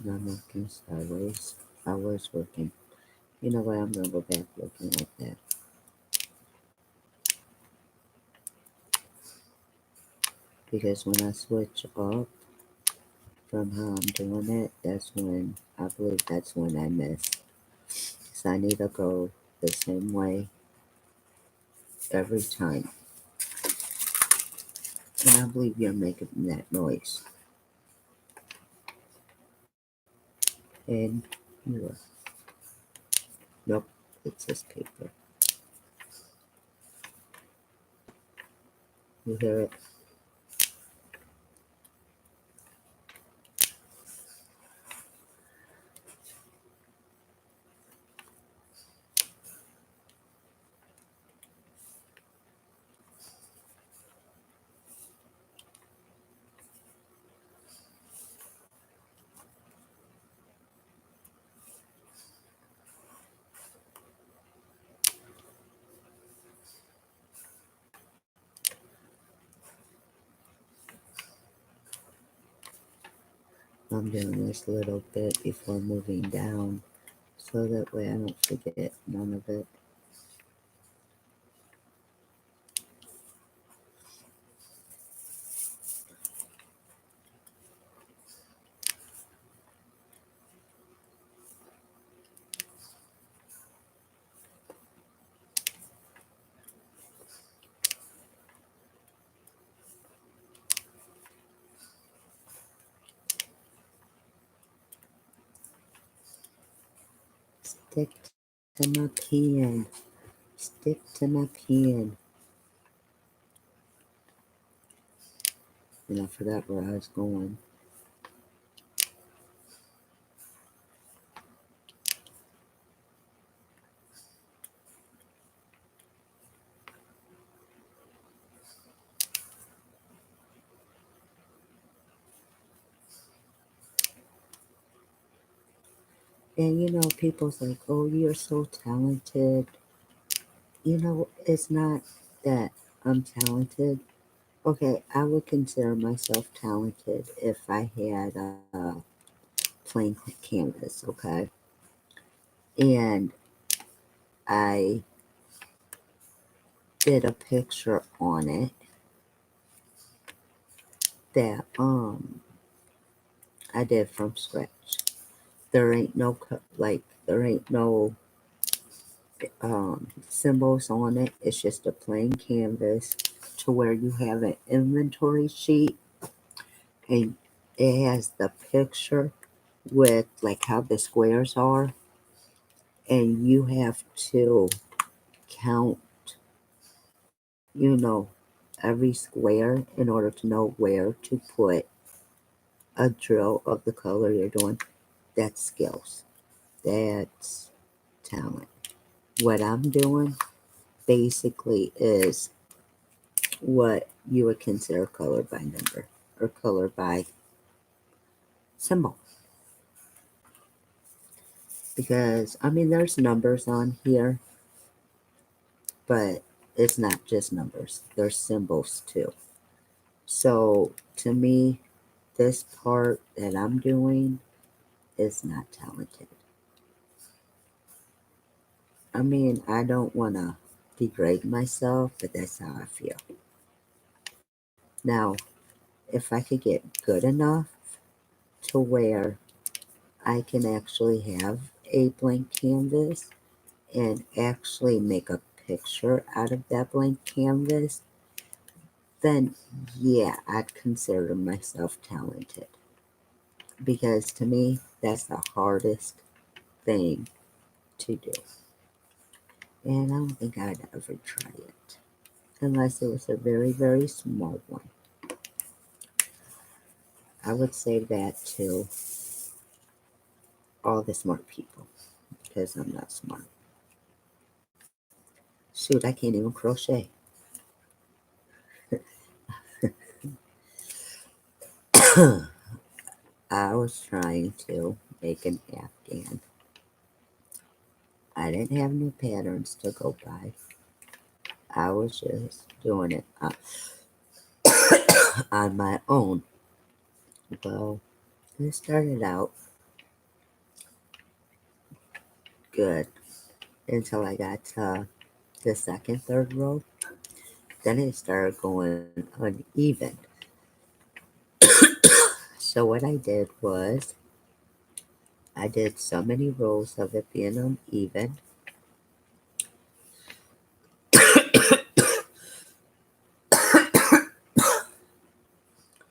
Now I'm working sideways. I was working. You know what? I'm gonna go back looking like that. Because when I switch up from how I'm doing it, that's when I believe that's when I miss. So I need to go the same way every time. And I believe you're making that noise. And you are. Nope, it's this paper. You hear it? I'm doing this little bit before moving down, so that way I don't forget none of it. Stick to my pen. Stick to my pen. And I forgot where I was going. And you know, people's like, oh, you're so talented. You know, it's not that I'm talented. Okay, I would consider myself talented if I had a plain canvas, okay? And I did a picture on it that I did from scratch. There ain't no there ain't no symbols on it. It's just a plain canvas to where you have an inventory sheet and it has the picture with like how the squares are, and you have to count, you know, every square in order to know where to put a drill of the color you're doing. That's skills. That's talent. What I'm doing basically is what you would consider color by number or color by symbol. Because, I mean, there's numbers on here, but it's not just numbers, there's symbols too. So, to me, this part that I'm doing is not talented. I mean, I don't want to degrade myself, but that's how I feel. Now, if I could get good enough to where I can actually have a blank canvas and actually make a picture out of that blank canvas, then yeah, I'd consider myself talented. Because to me, that's the hardest thing to do. And I don't think I'd ever try it unless it was a very, very small one. I would say that to all the smart people because I'm not smart. Shoot, I can't even crochet. I was trying to make an Afghan. I didn't have no patterns to go by. I was just doing it on my own. Well, it started out good until I got to the second, third row. Then it started going uneven. So what I did was I did so many rows of it being uneven.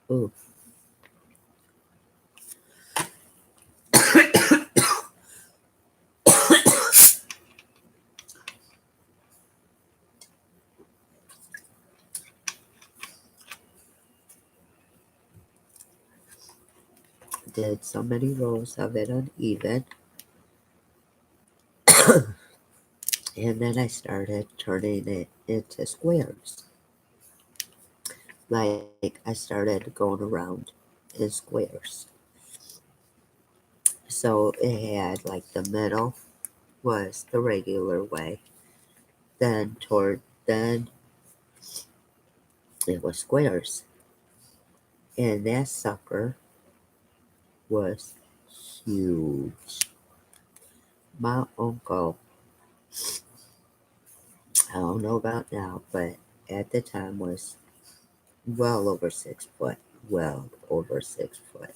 Ooh, did so many rows of it uneven. And then I started turning it into squares. Like I started going around in squares. So it had like the middle was the regular way. Then it was squares. And that sucker was huge. My uncle, I don't know about now, but at the time was well over 6 foot. Well over 6 foot.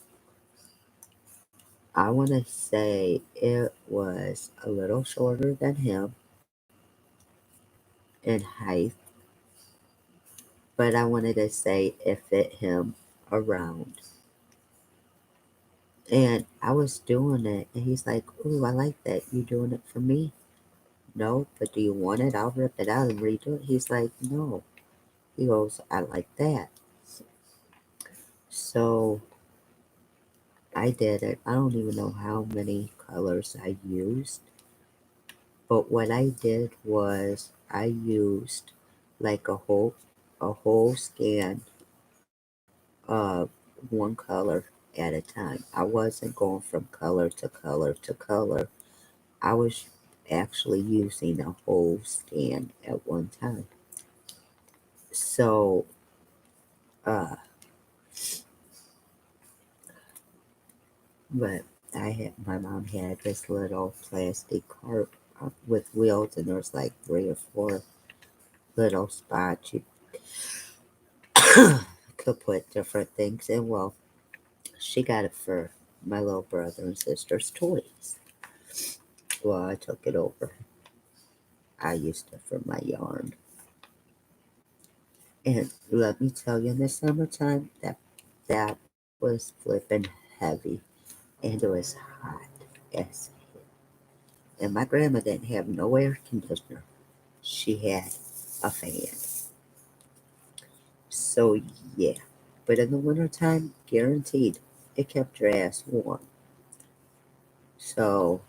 I want to say it was a little shorter than him in height, but I wanted to say it fit him around. And I was doing it, and he's like, "Ooh, I like that. You doing it for me?" No, but do you want it? I'll rip it out and redo it. He's like, "No." He goes, "I like that." So I did it. I don't even know how many colors I used, but what I did was I used like a whole scan of one color at a time. I wasn't going from color to color to color. I was actually using a whole scan at one time. So, uh, but my mom had this little plastic cart with wheels, and there was like 3 or 4 little spots you could put different things in. Well, she got it for my little brother and sister's toys. Well, I took it over. I used it for my yarn. And let me tell you, in the summertime, that was flipping heavy, and it was hot as and my grandma didn't have no air conditioner. She had a fan. So yeah. But in the wintertime, guaranteed, it kept your ass warm. So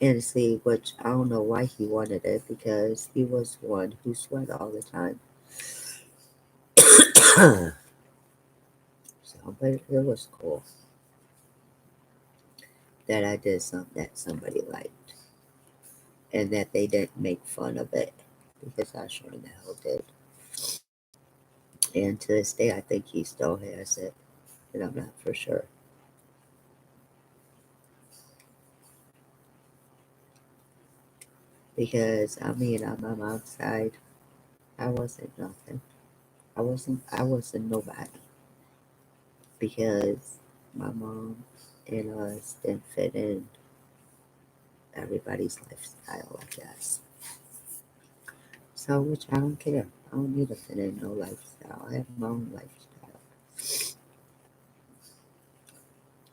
and see, which I don't know why he wanted it because he was one who sweat all the time. So, but it was cool that I did something that somebody liked and that they didn't make fun of it because I sure in the hell did. And to this day, I think he still has it, but I'm not for sure. Because I mean, on my mom's side, I wasn't nothing. I wasn't nobody because my mom and us didn't fit in everybody's lifestyle, I guess. So, which I don't care. I don't need to fit in no lifestyle. I have my own lifestyle.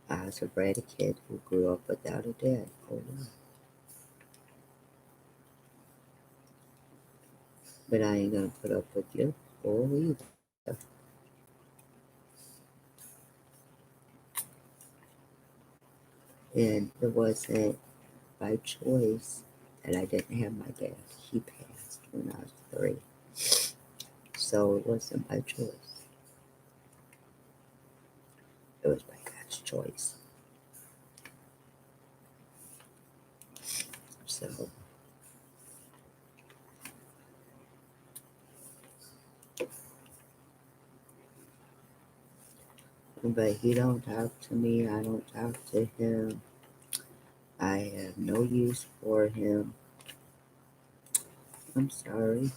I was a bratty kid who grew up without a dad. Oh, no. but I ain't gonna put up with your bull either. And it wasn't by choice that I didn't have my dad. He passed when I was 3. So it wasn't by choice. It was by God's choice. So, but he don't talk to me. I don't talk to him. I have no use for him. I'm sorry.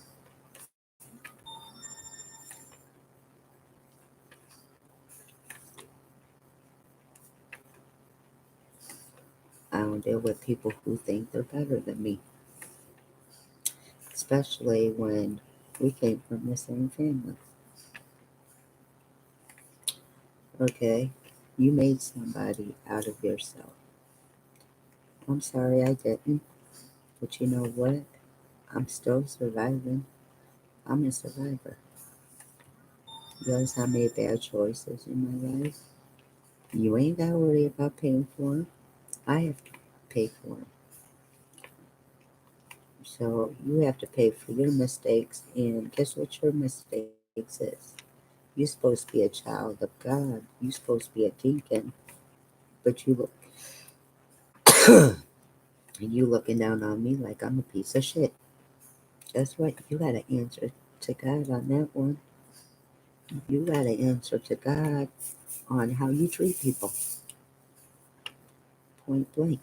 I don't deal with people who think they're better than me, especially when we came from the same family. Okay, you made somebody out of yourself. I'm sorry I didn't, but you know what? I'm still surviving. I'm a survivor. Yes, I made bad choices in my life. You ain't got to worry about paying for them. I have to pay for them. So you have to pay for your mistakes. And guess what your mistakes is? You're supposed to be a child of God. You're supposed to be a deacon. But you looking down on me like I'm a piece of shit. Guess what? You got to answer to God on that one. You got to answer to God on how you treat people. Point blank.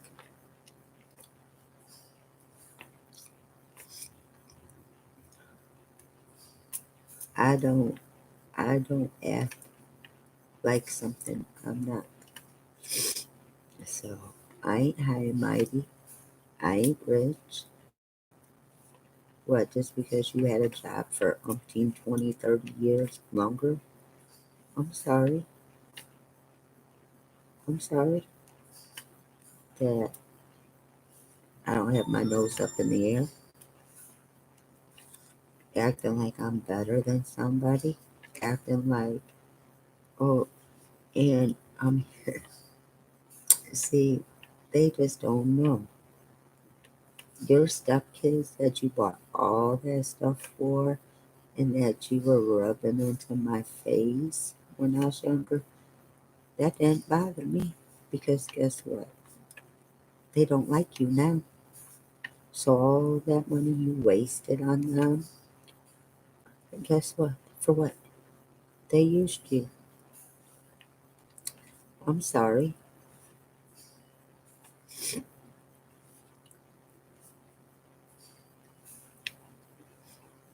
I don't I don't act like something I'm not. So I ain't high and mighty. I ain't rich. What, just because you had a job for umpteen 20, 30 years longer? I'm sorry. I'm sorry that I don't have my nose up in the air, acting like I'm better than somebody, acting like, oh, and I'm here. See, they just don't know. Your stepkids that you bought all that stuff for and that you were rubbing into my face when I was younger, that didn't bother me because guess what? They don't like you now. So all that money you wasted on them, guess what? For what? They used you. I'm sorry.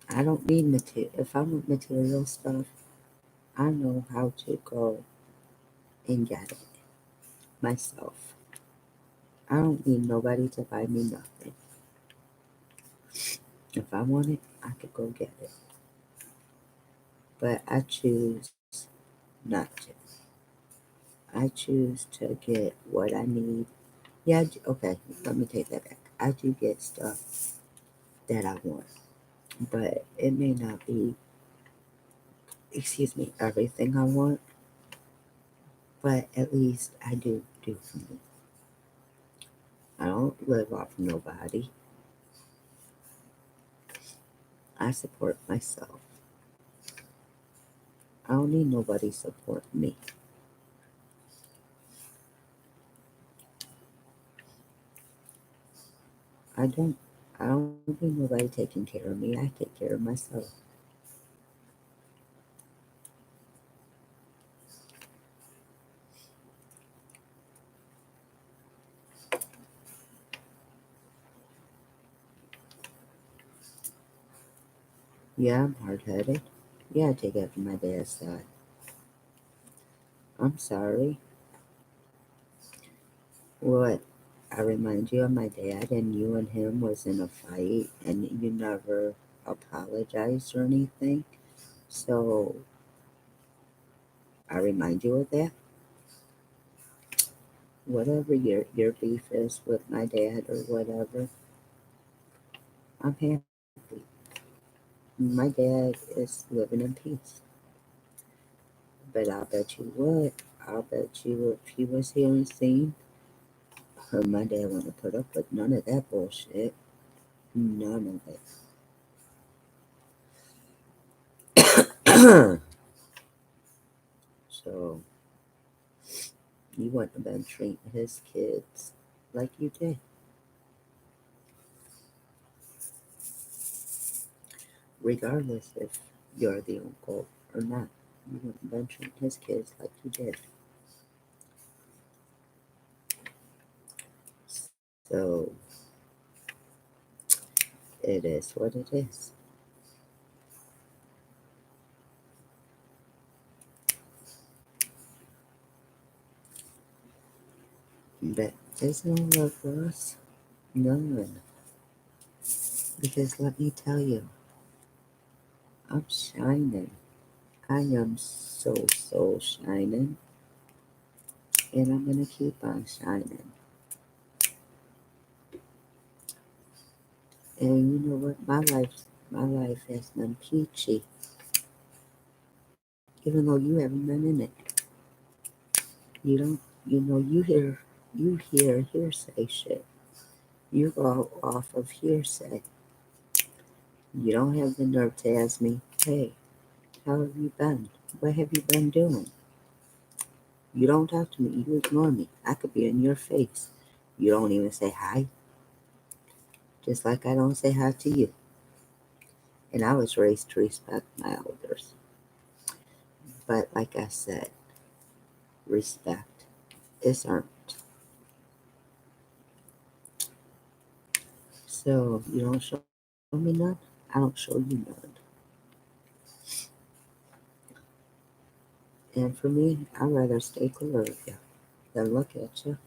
I don't need material. If I want material stuff, I know how to go and get it myself. I don't need nobody to buy me nothing. If I want it, I could go get it. But I choose not to. I choose to get what I need. Yeah, okay, let me take that back. I do get stuff that I want, but it may not be, excuse me, everything I want, but at least I do for me. I don't live off nobody. I support myself. I don't need nobody support me. I don't. I don't need nobody taking care of me. I take care of myself. Yeah, I'm hard headed. Yeah, I take after my dad's side. I'm sorry. What? I remind you of my dad, and you and him was in a fight, and you never apologized or anything. So I remind you of that. Whatever your beef is with my dad or whatever, I'm happy. My dad is living in peace. But I'll bet you what, I'll bet you if he was here and seen, my dad wouldn't put up with none of that bullshit. None of it. So you wouldn't have been treating his kids like you did. Regardless if you're the uncle or not. You wouldn't have been treating his kids like you did. So it is what it is. But there's no love for us. None. Because let me tell you, I'm shining. I am so shining. And I'm gonna keep on shining. And you know what? My life has been peachy. Even though you haven't been in it. You don't you hear hearsay shit. You go off of hearsay. You don't have the nerve to ask me, hey, how have you been? What have you been doing? You don't talk to me. You ignore me. I could be in your face. You don't even say hi. Just like I don't say hi to you. And I was raised to respect my elders. But like I said, respect is earned. So you don't show me none, I don't show you none. And for me, I'd rather stay clear of you than look at you.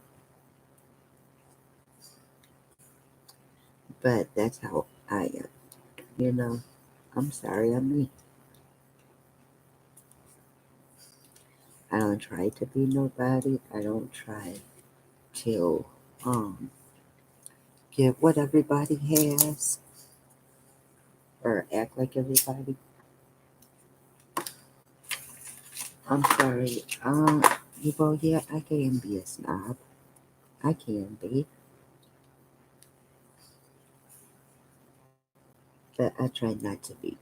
But that's how I am. You know, I'm sorry I'm me. I don't try to be nobody. I don't try to get what everybody has or act like everybody. I'm sorry. Well, yeah, I can be a snob. I can be, but I try not to be.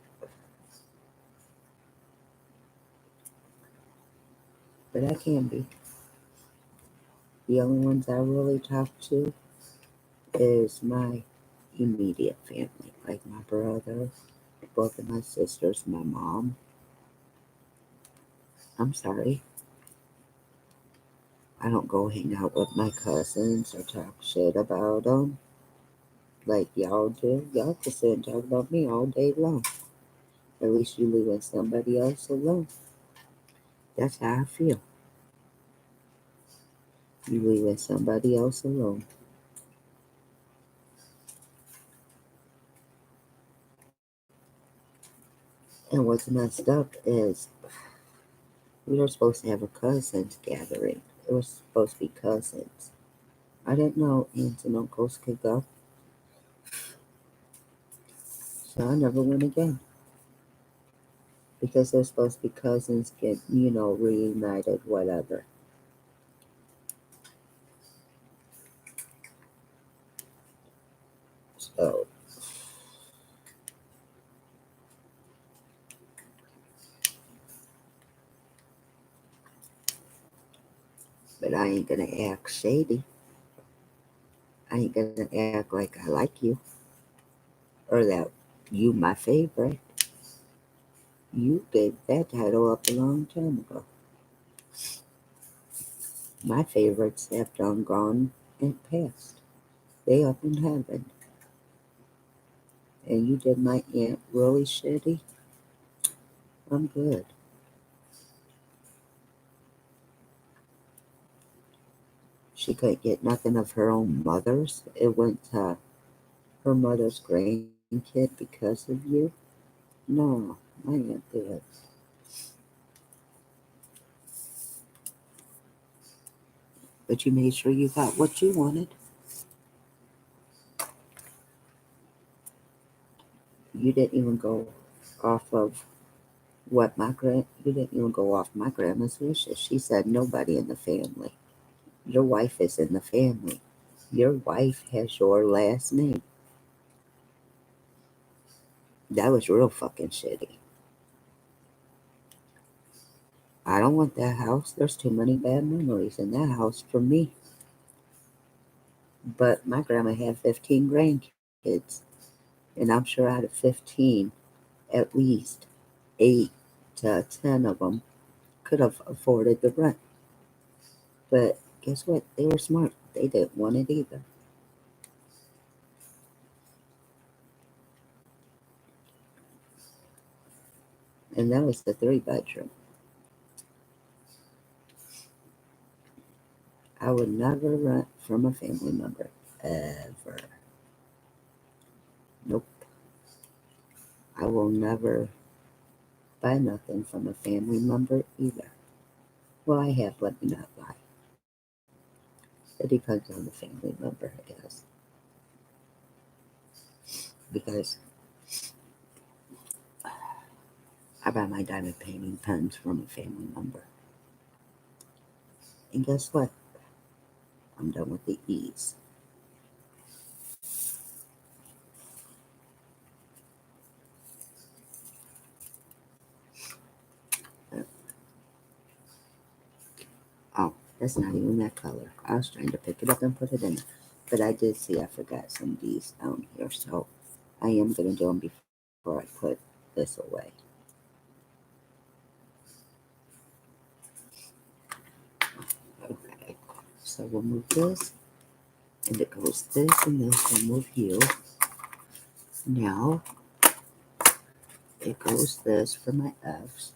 But I can be. The only ones I really talk to is my immediate family, like my brother, both of my sisters, my mom. I'm sorry. I don't go hang out with my cousins or talk shit about them like y'all do. Y'all can sit and talk about me all day long. At least you leaving somebody else alone. That's how I feel. You leaving somebody else alone. And what's messed up is we were supposed to have a cousins gathering. It was supposed to be cousins. I didn't know aunts and uncles could go, so I never went again. Because they're supposed to be cousins get, reunited, whatever. So, but I ain't gonna act shady. I ain't gonna act like I like you or that you my favorite. You gave that title up a long time ago. My favorites have done gone and passed. They up in heaven. And you did my aunt really shitty. I'm good. She couldn't get nothing of her own mother's. It went to her mother's grandkid because of you. No, I ain't good. But you made sure you got what you wanted. You didn't even go. off of what my you didn't even go off my grandma's wishes. She said nobody in the family. Your wife is in the family. Your wife has your last name. That was real fucking shitty. I don't want that house. There's too many bad memories in that house for me. But my grandma had 15 grandkids, and I'm sure out of 15, at least 8 to 10 of them could have afforded the rent. But guess what? They were smart. They didn't want it either. And that was the 3 bedroom. I would never rent from a family member. Ever. Nope. I will never buy nothing from a family member either. Well, I have, let me not lie. It depends on the family member, I guess. Because I buy my diamond painting pens from a family member. And guess what? I'm done with the E's. Oh, that's not even that color. I was trying to pick it up and put it in. But I did see I forgot some of these down here. So I am going to do them before I put this away. Okay. So we'll move this. And it goes this and this. We'll move you. Now it goes this for my F's.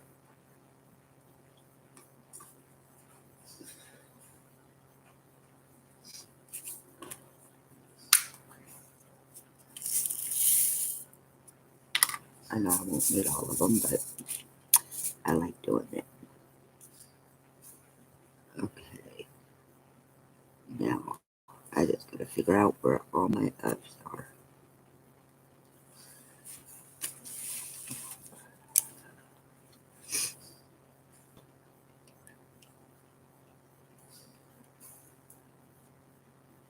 I know I won't need all of them, but I like doing it. Okay. Now I just gotta figure out where all my F's are.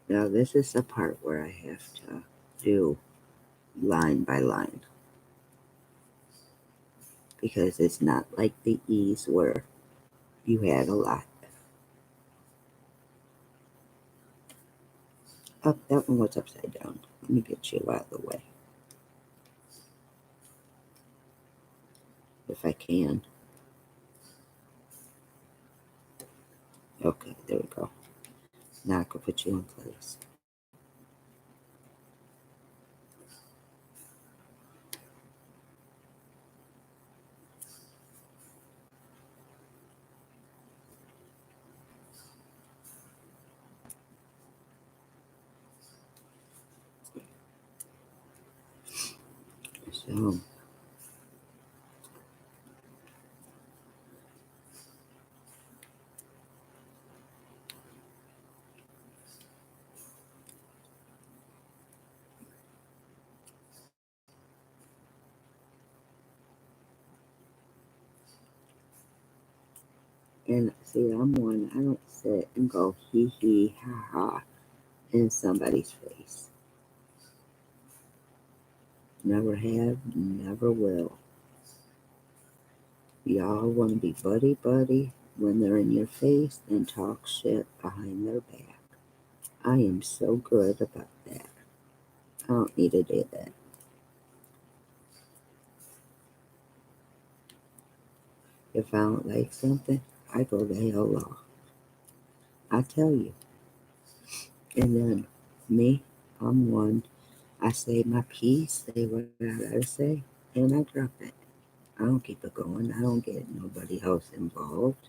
Now this is the part where I have to do line by line because it's not like the E's where you had a lot. Oh, that one was upside down. Let me get you out of the way. If I can. Okay, there we go. Now I can put you in place. So, and see, I'm one, I don't sit and go hee hee ha ha in somebody's face. Never have, never will. Y'all want to be buddy buddy when they're in your face and talk shit behind their back. I am so good about that. I don't need to do that. If I don't like something, I go the hell off. I tell you. And then me, I'm one. I say my piece, say what I gotta say, and I drop it. I don't keep it going. I don't get nobody else involved.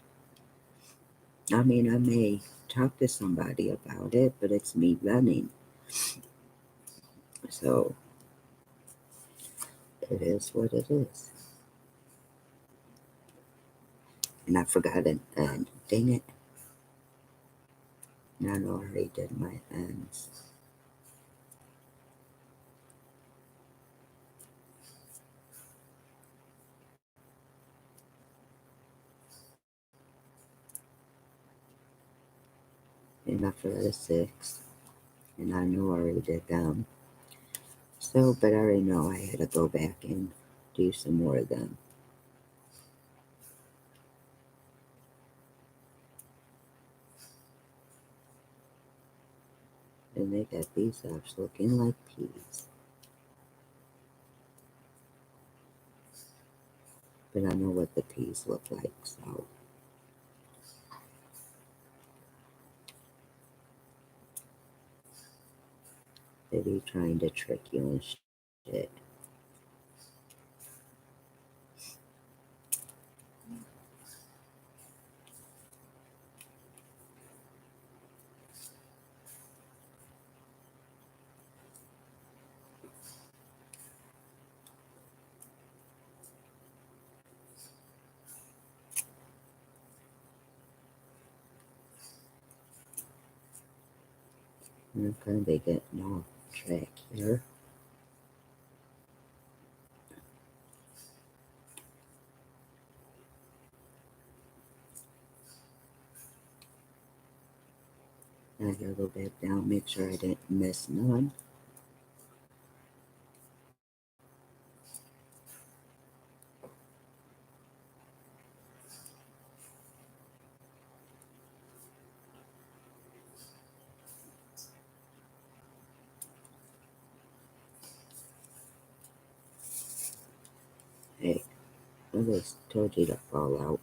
I mean, I may talk to somebody about it, but it's me running. So it is what it is. And I forgot it. And dang it. I already did my ends. and I forgot a 6, and I know I already did them. So, but I already know I had to go back and do some more of them. And they got these ups looking like peas. But I know what the peas look like, so. They be trying to trick you and shit. And I'm kind of getting off track here. I gotta go back down, make sure I didn't miss none. Hey, I just told you to fall out.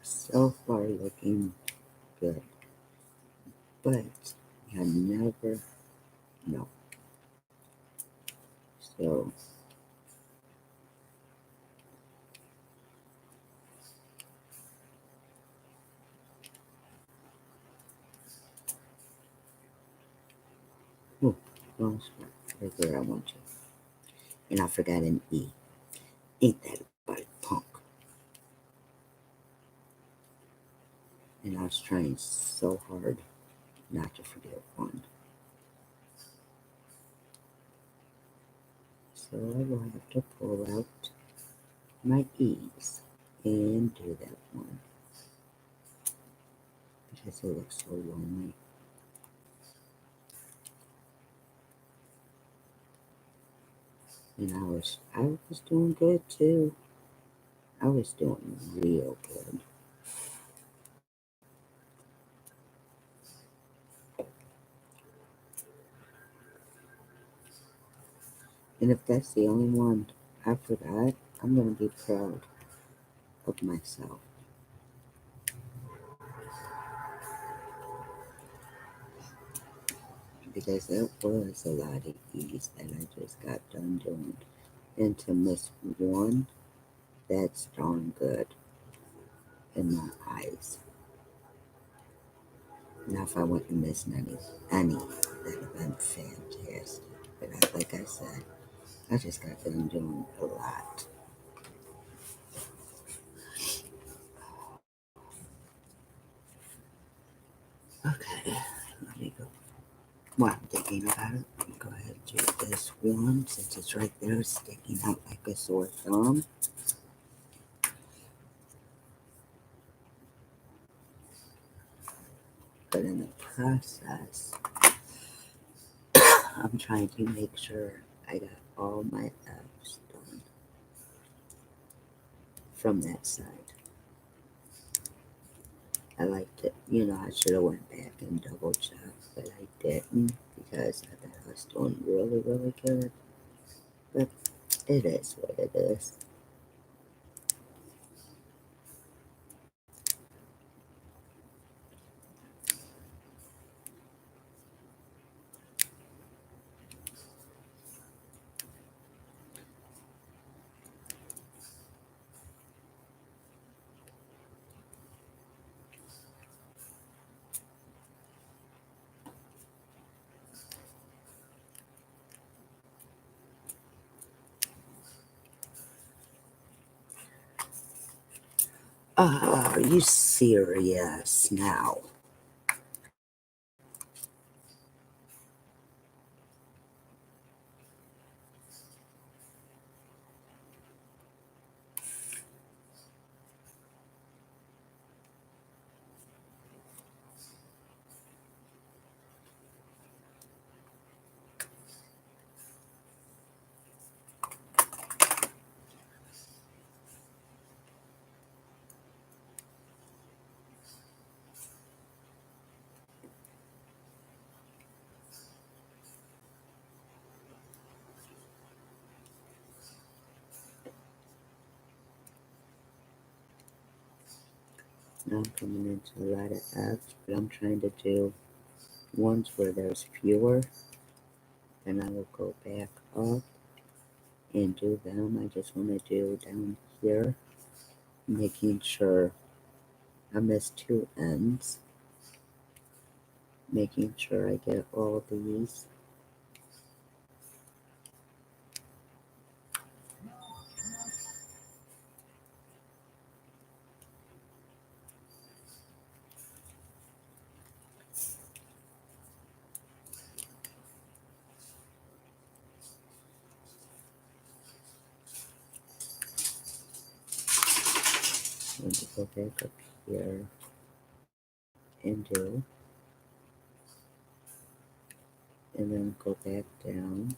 So far looking good. But you never know. So oh, wrong spot. Right there I want you. And I forgot an E. Ain't that about it, punk? And I was trying so hard not to forget one. So I will have to pull out my E's and do that one. Because it looks so lonely. And I was doing good too. I was doing real good. And if that's the only one I forgot, I'm gonna be proud of myself. Because it was a lot of E's that I just got done doing. And to miss one, that's darn good in my eyes. Now if I wouldn't miss any, that'd have been fantastic. But like I said, I just got done doing a lot. Okay, let me go. While I'm thinking about it, go ahead. do this one since it's right there sticking out like a sore thumb. But in the process, I'm trying to make sure I got all my F's done from that side. I liked it, I should have went back and double checked, but I didn't because I thought I was doing really, really good. But it is what it is. Are you serious now? Now I'm coming into a lot of F's, but I'm trying to do ones where there's fewer. Then I will go back up and do them. I just want to do down here, making sure I missed two ends, making sure I get all these. Let me go back up here and do, and then go back down.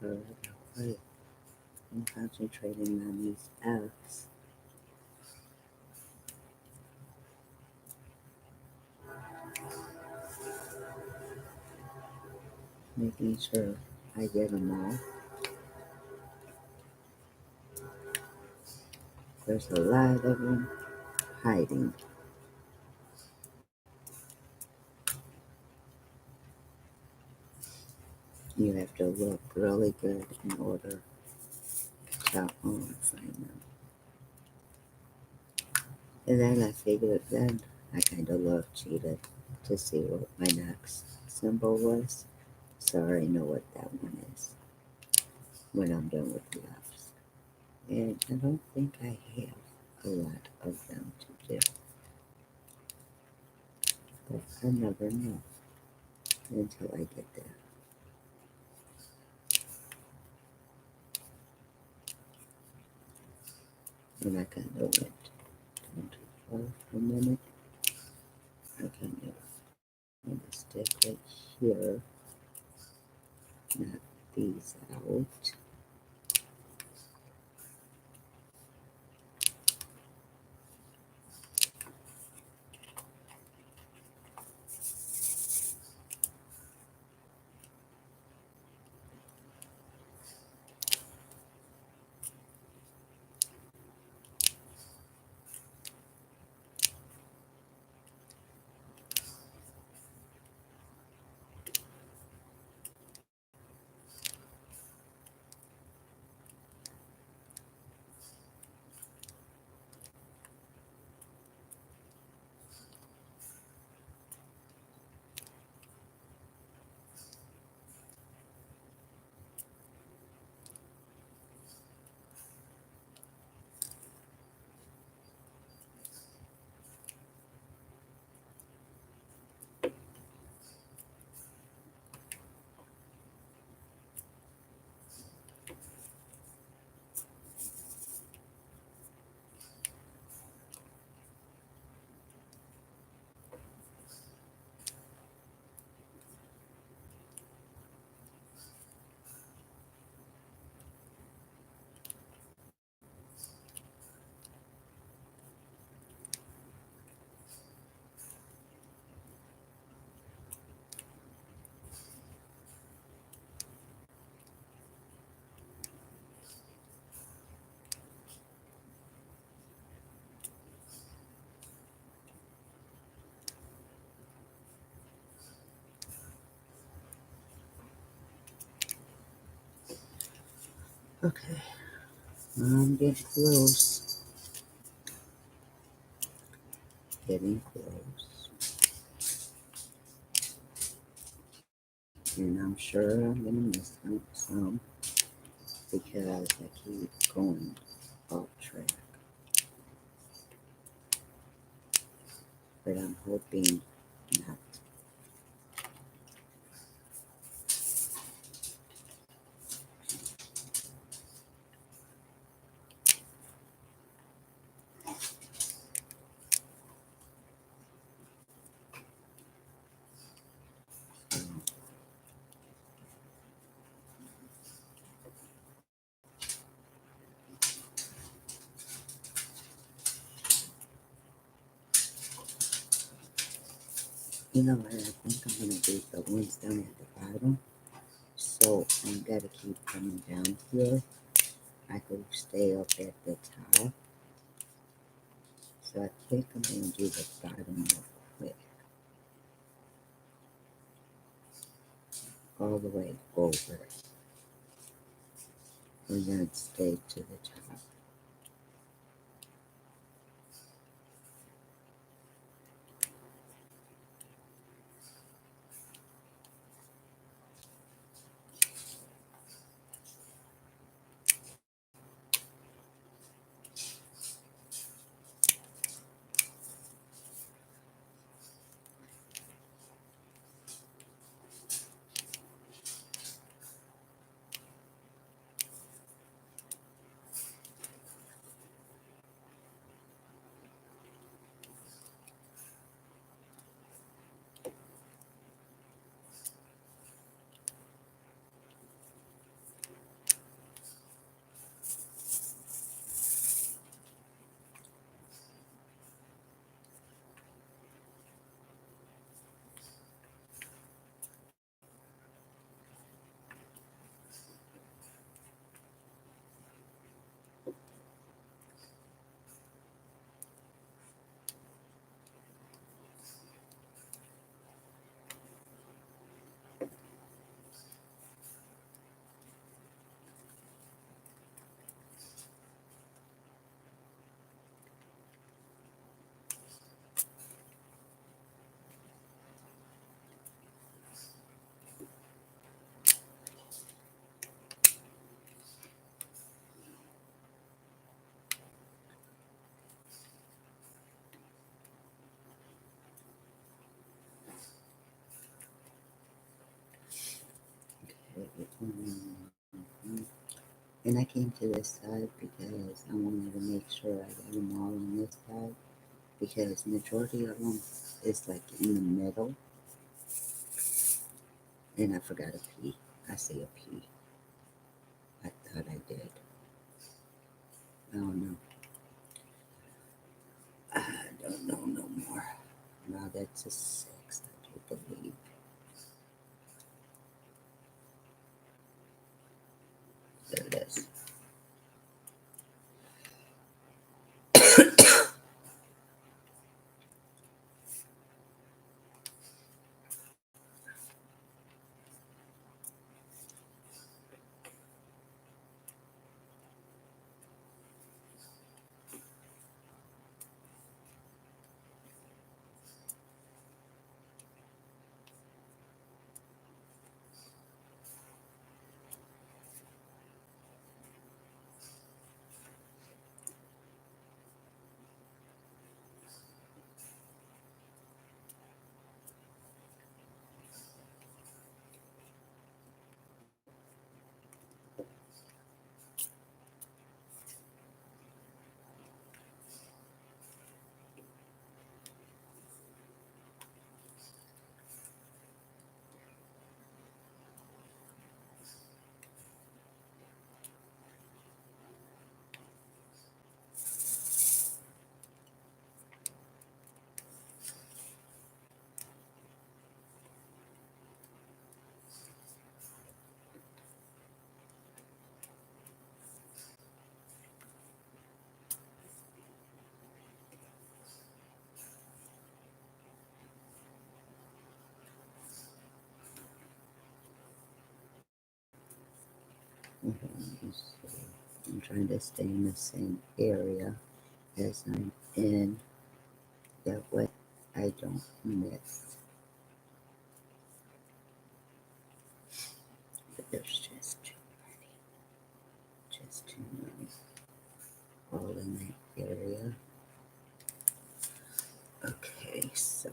Alright, alright. I'm concentrating on these F's. Making sure I get them all. There's a lot of them hiding. You have to look really good in order to find them. And then I figured then I kind of love cheated to see what my next symbol was. So I already know what that one is when I'm done with the F's. And I don't think I have a lot of them to do. But I never know until I get there. And I kind of went down too far for a minute. I kind of want to stick right here, knock these out. Okay, I'm getting close. Getting close. And I'm sure I'm gonna miss out some because I keep going off track. But I'm hoping not. You know what? I think I'm gonna do the ones down at the bottom. So I'm gotta keep coming down here. I could stay up at the top. So I think I'm gonna do the bottom real quick. All the way over. And then stay to the top. And I came to this side because I wanted to make sure I got them all on this side because majority of them is like in the middle. And I forgot a P. I say a P. I thought I did. I don't know. I don't know no more. Now that's a 6, I do believe. There it is. Okay, I'm trying to stay in the same area as I'm in. That way I don't miss. But there's just too many. Just too many. All in that area. Okay, so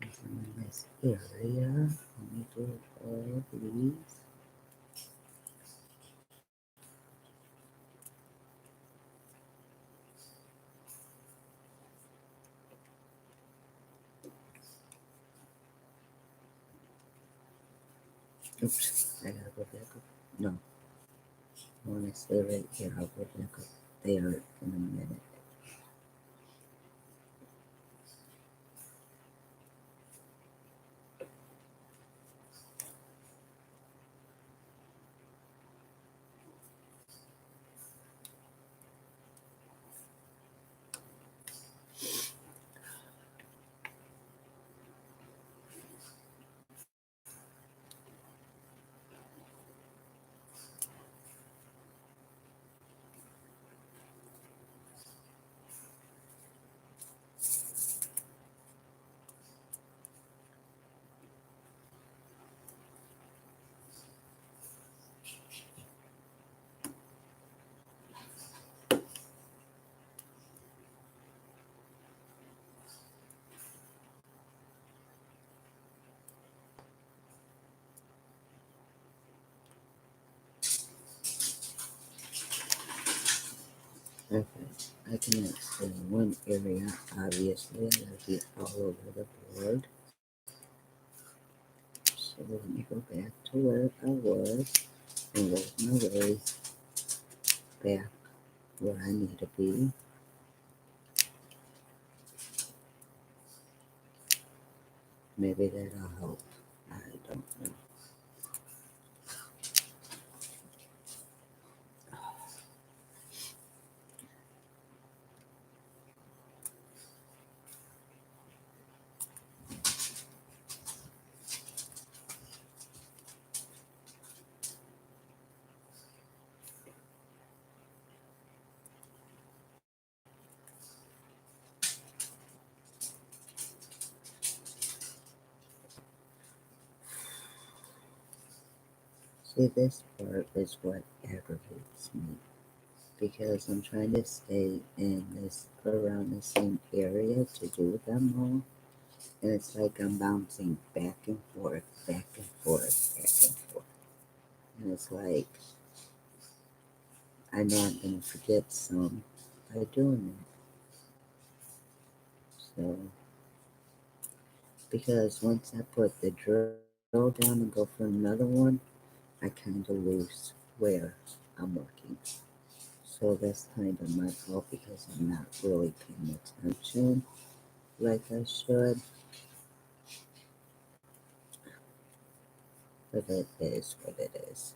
since I'm in this area, let me do all these. Oops, I gotta go back up. No, I want to stay right here. I'll go back up there in a minute. Okay, I can stay in one area. Obviously, I gotta be all over the board. So let me go back to where I was and work my way back where I need to be. Maybe that'll help. I don't know. See, this part is what aggravates me because I'm trying to stay in this around the same area to do them all, and it's like I'm bouncing back and forth, back and forth, back and forth, and it's like I know I'm going to forget some by doing it. So, because once I put the drill down and go for another one, I kind of lose where I'm working. So that's kind of my fault because I'm not really paying attention like I should. But it is what it is.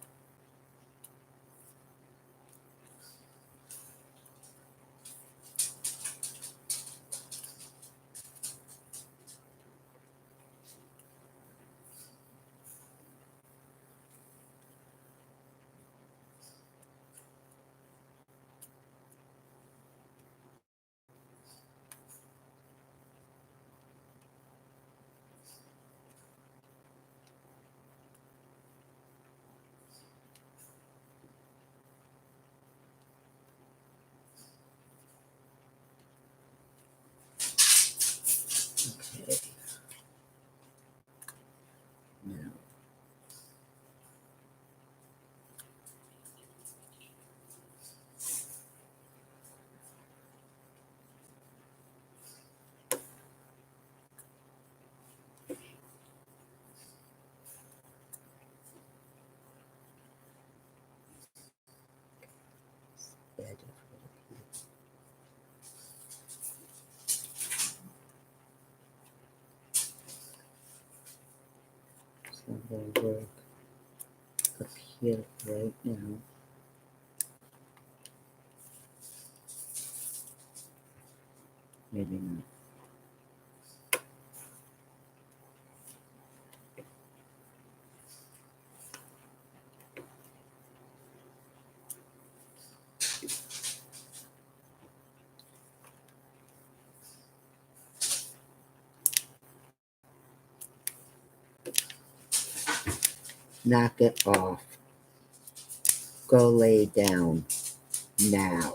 Okay. Now, yeah, definitely. So I'm going to work up here right now. Maybe not. Knock it off. Go lay down now.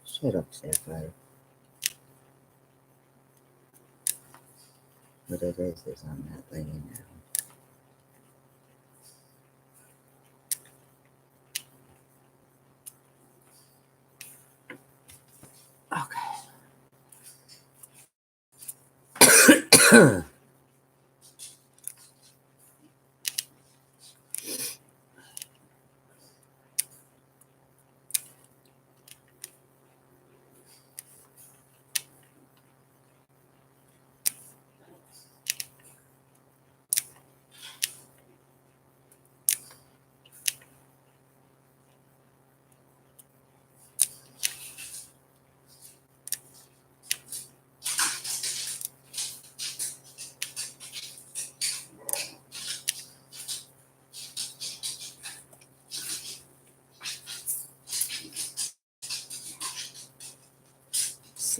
Shut up, Sapphire. What it is I'm not laying down. Okay.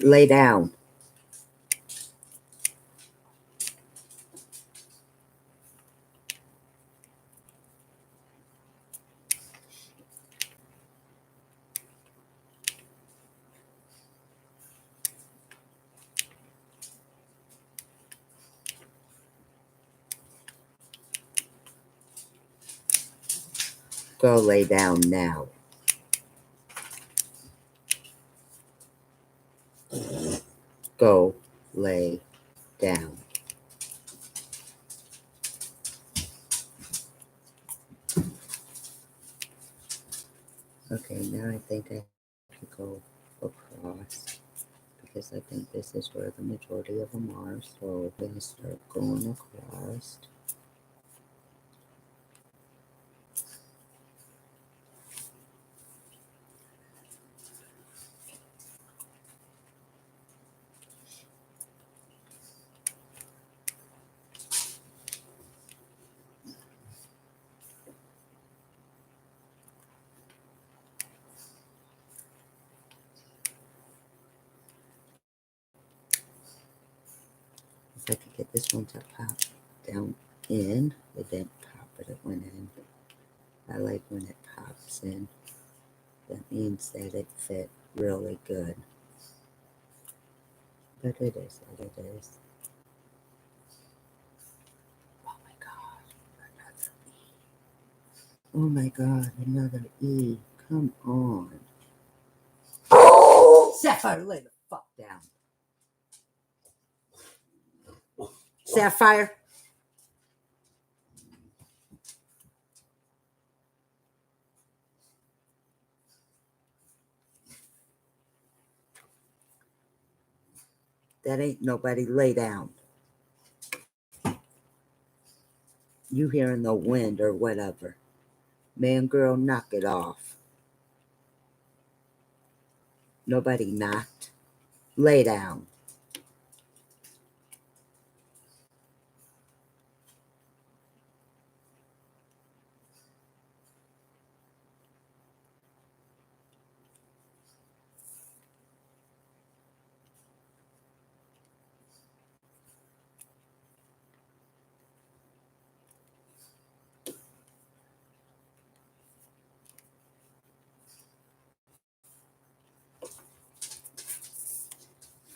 Lay down. Go lay down now. Go lay down. Okay, now I think I have to go across because I think this is where the majority of them are. So I'm going to start going across. If I could get this one to pop down in, it didn't pop, but it went in. I like when it pops in. That means that it fit really good. But it is what it is. Oh my god. Oh my god, another E. Come on. Sapphire, lay the fuck down. Sapphire. That ain't nobody. Lay down. You hearing the wind or whatever. Man, girl, knock it off. Nobody knocked. Lay down.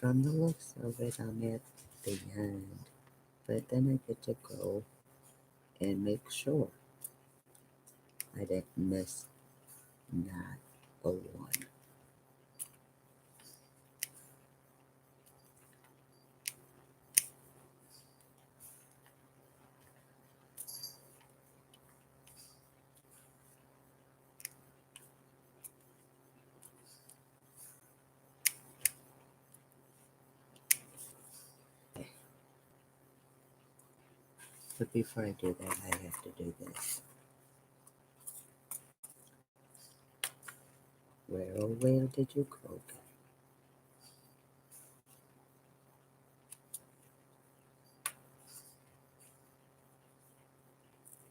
From the looks of it, I'm at the end. But then I get to go and make sure I didn't miss not a one. But before I do that, I have to do this. Where, oh, where did you go?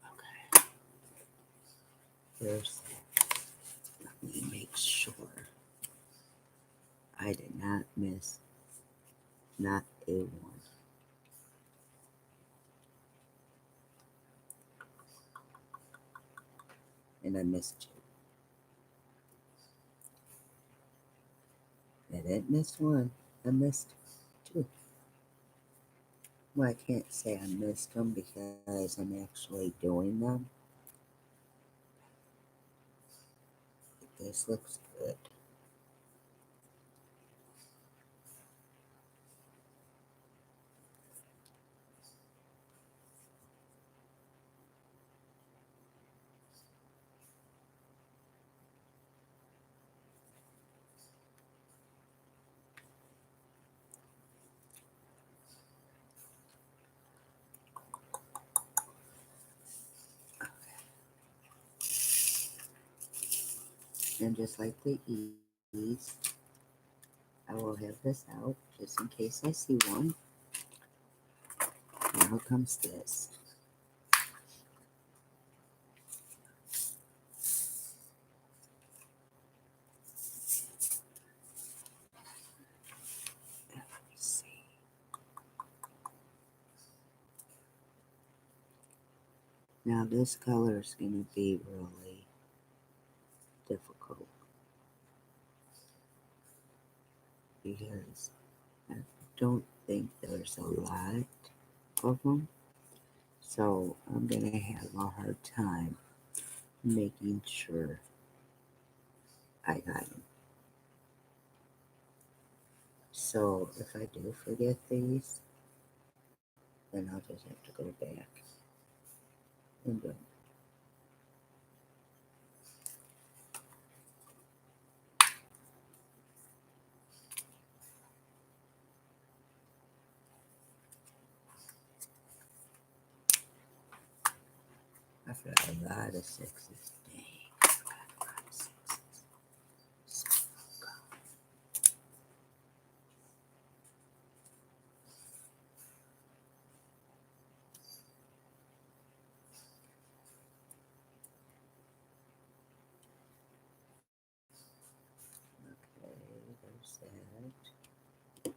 Okay. There's that. Let me make sure I did not miss not a one. And I missed you. I didn't miss one. I missed two. Well, I can't say I missed them because I'm actually doing them. This looks good. And just like the E's, I will have this out just in case I see one. Now comes this. Let me see. Now this color is going to be really difficult because I don't think there's a lot of them. So I'm going to have a hard time making sure I got them. So if I do forget these, then I'll just have to go back and do them. I forgot a lot of sixes. Dang, I forgot a lot of sixes. So, okay, there's that.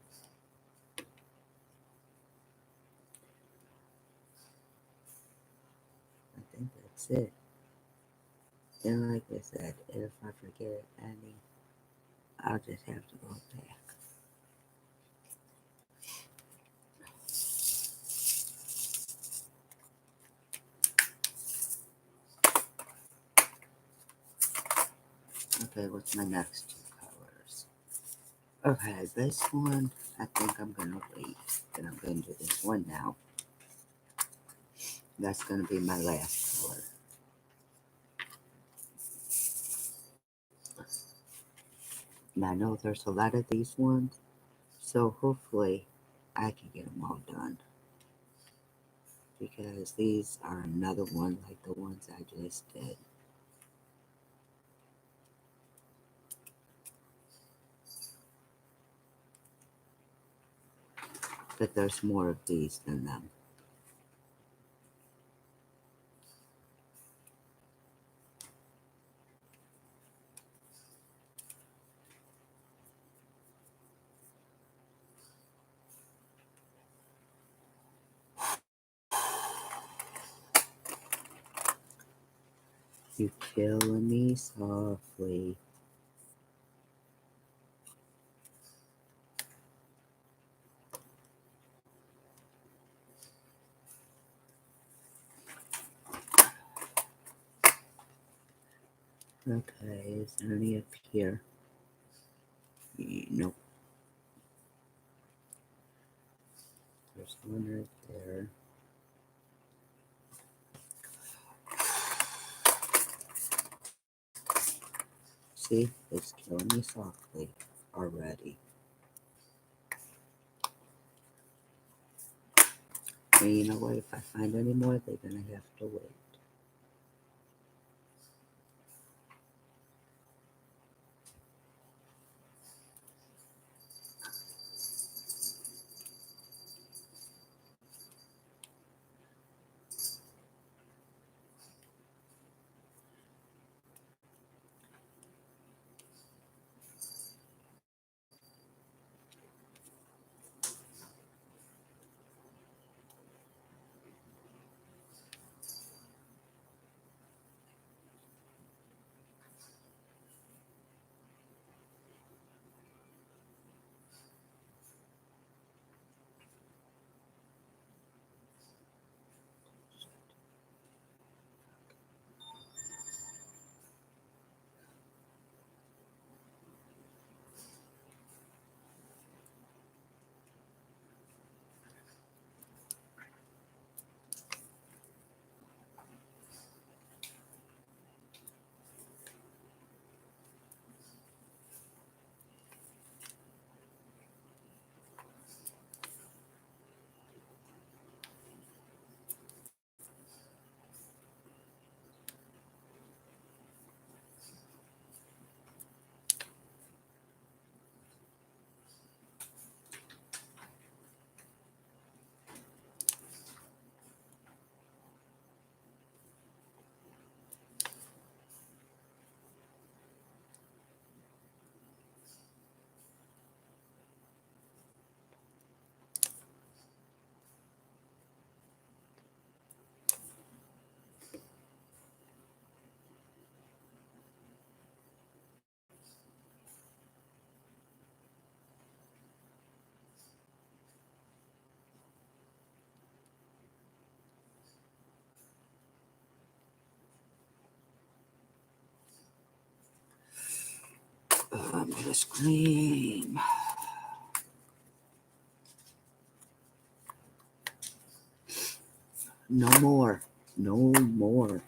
I think that's it. And like I said, if I forget any, I'll just have to go back. Okay, what's my next two colors? Okay, this one, I think I'm gonna wait. And I'm gonna do this one now. That's gonna be my last color. And I know there's a lot of these ones, so hopefully I can get them all done. Because these are another one like the ones I just did. But there's more of these than them. You killing me softly. Okay, is there any up here? Nope. There's one right there. See, it's killing me softly already. And you know what? If I find any more, they're gonna have to wait. I'm gonna scream. No more. No more.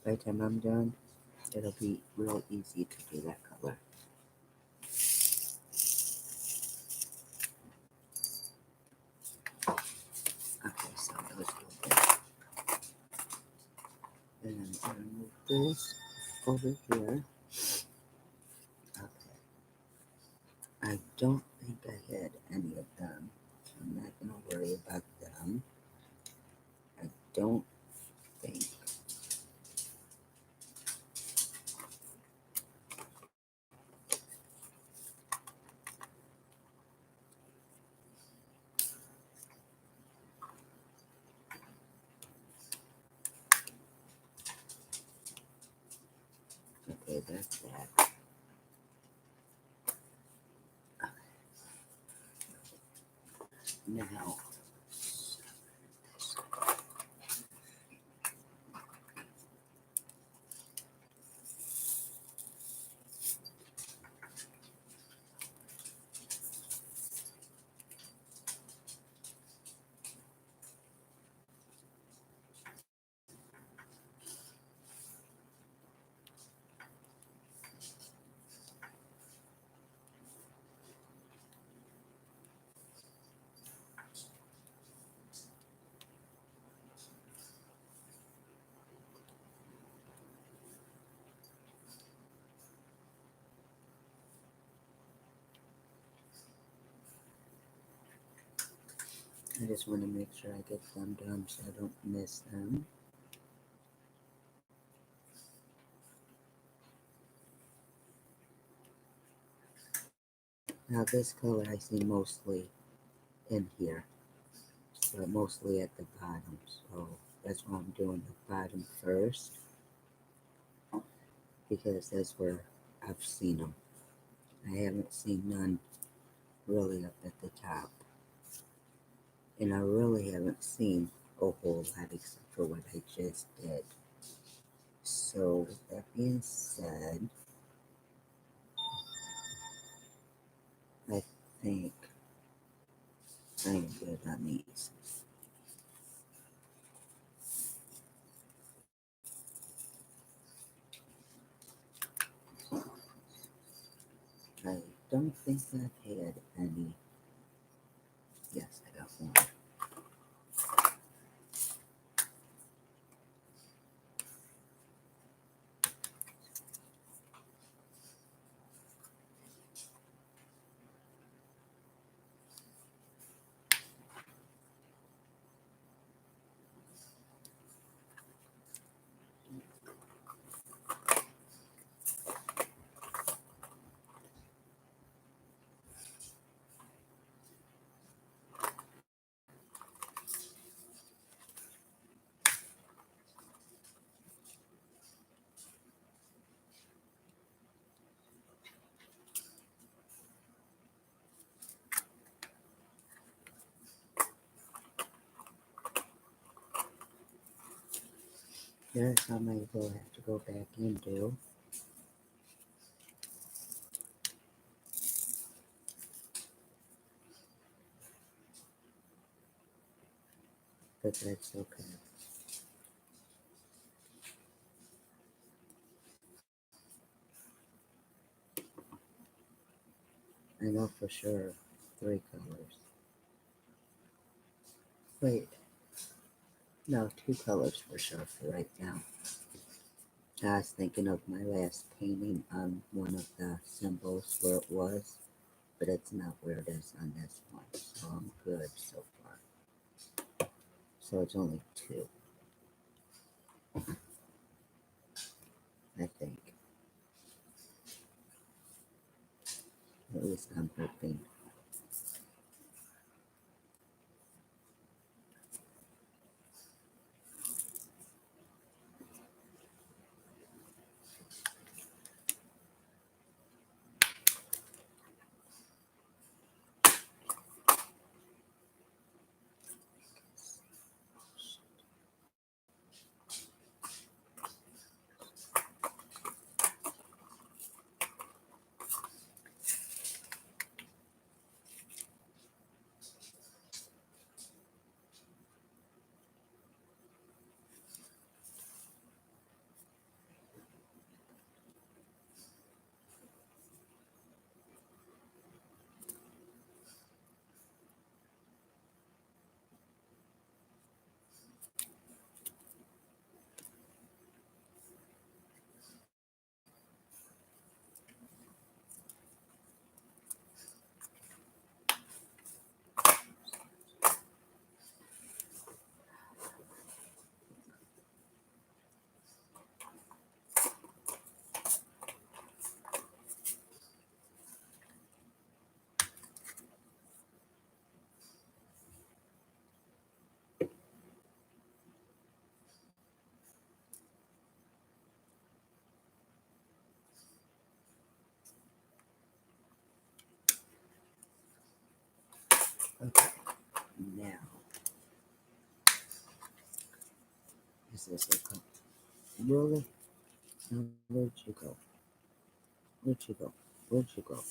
by the time I'm done, it'll be real easy to do that color. Okay, so that was good. And I'm gonna move this over here. Okay. I don't think I had any of them. So I'm not gonna worry about them. I don't think. Okay, that's that. Now, I just want to make sure I get them done so I don't miss them. Now this color I see mostly in here, but mostly at the bottom. So that's why I'm doing the bottom first, because that's where I've seen them. I haven't seen none really up at the top. And I really haven't seen a whole lot except for what I just did. So with that being said, I think I'm good on these. I don't think I've had any. Yes, I got one. There's some I will have to go back into. But that's okay. I know for sure 3 colors. Wait, no, 2 colors for sure for right now. I was thinking of my last painting on one of the symbols where it was, but it's not where it is on this one. So I'm good so far. So it's only 2, I think. At least I'm hoping. Is this a cup? Really? Now, where'd you go? Where'd you go? Where'd you go?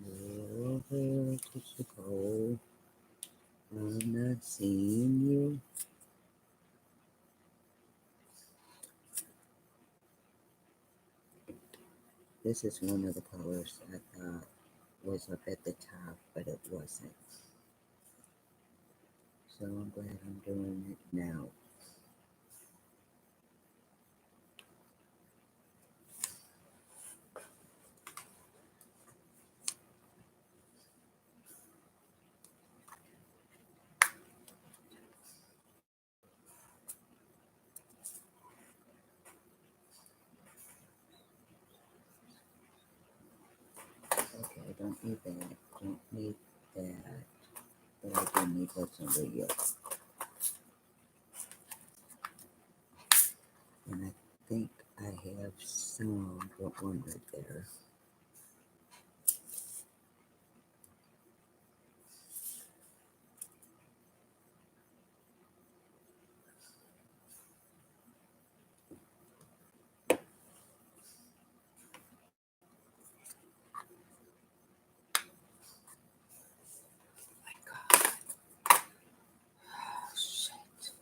Where did you go? I'm not seeing you. This is one of the colors I thought was up at the top, but it wasn't. So I'm glad I'm doing it now. Okay, I don't need that. Don't need that. But I do need what's under here. And I think I have some, but one right there. My God. Oh, shit.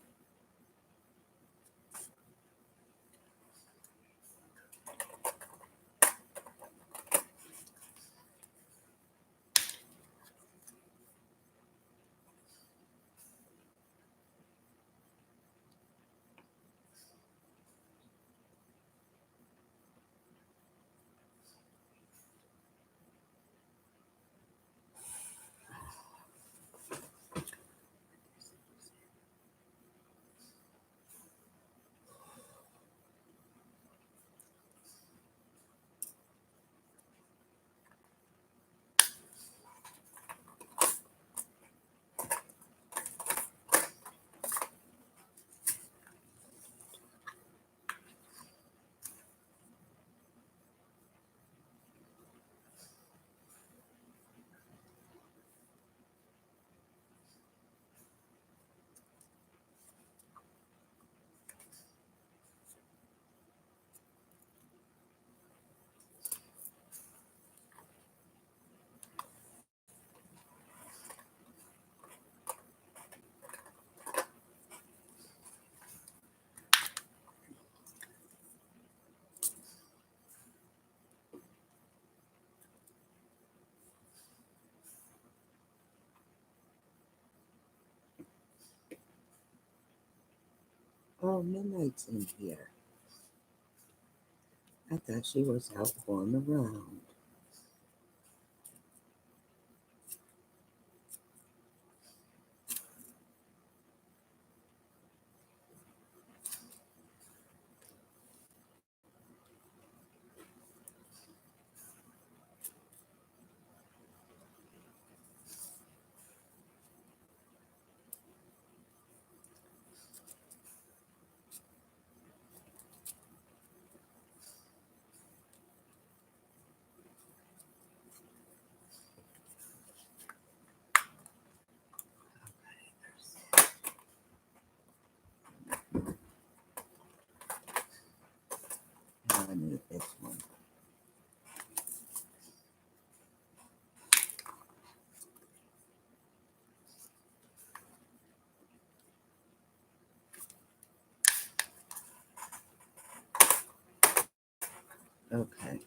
Oh, Midnight's in here. I thought she was out going around. I need this one. Okay.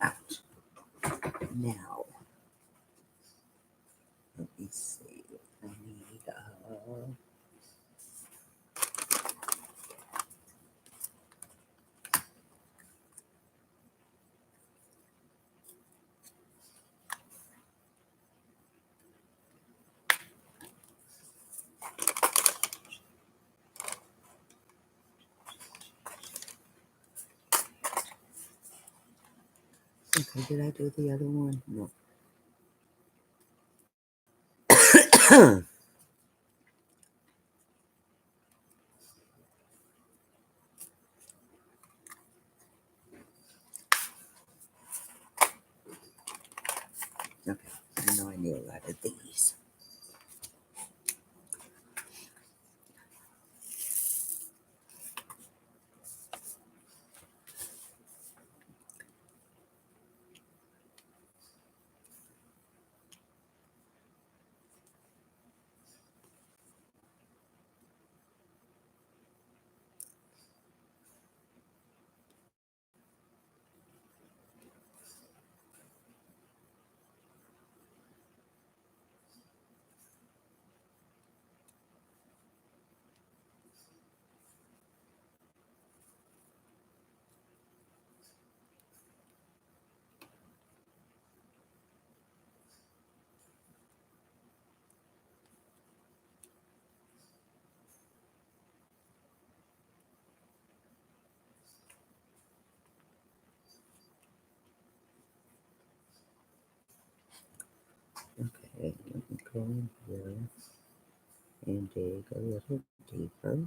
Ouch. Now, let me see. I need, okay, did I do the other one? No. Okay, I know I need a lot of these. go in here and dig a little deeper.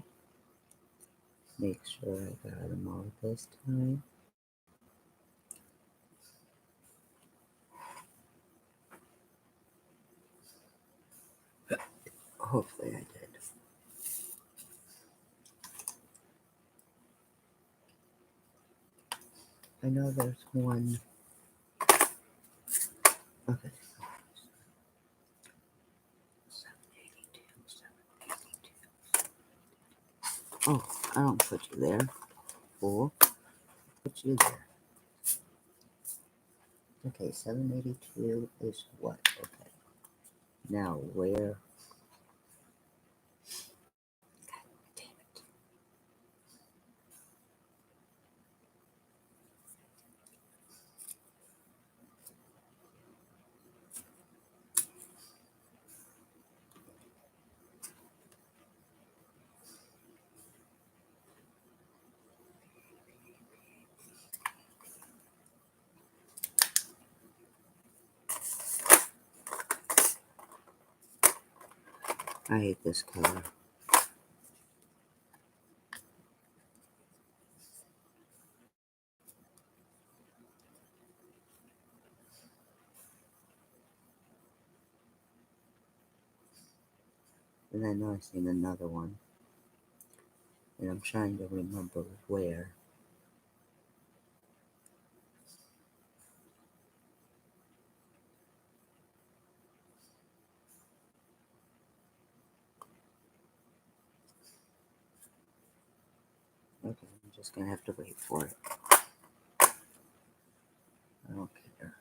Make sure I got them all this time. Hopefully I did. I know there's one. Okay. 782, 782. Oh, I don't put you there. Fool. Put you there. Okay, 782 is what? Okay. Now where? Damn it. I hate this color. And I know I've seen another one. And I'm trying to remember where. Okay, I'm just gonna have to wait for it. I don't care.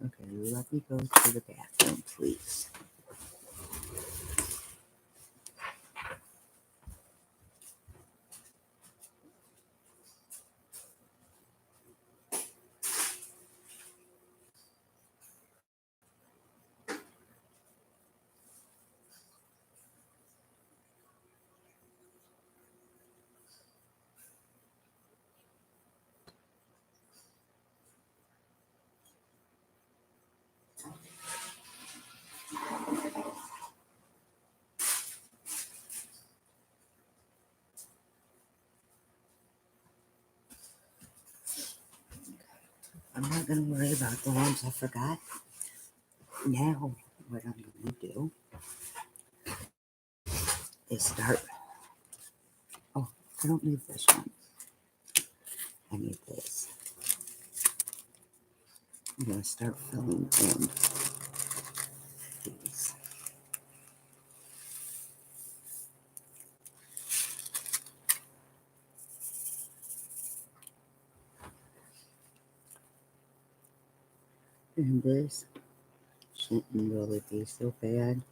Okay, let me go to the bathroom, please. I'm not gonna worry about the ones I forgot. Now, what I'm gonna do is start. Oh, I don't need this one. I need this. I'm gonna start filling in these. And this shouldn't really be so bad.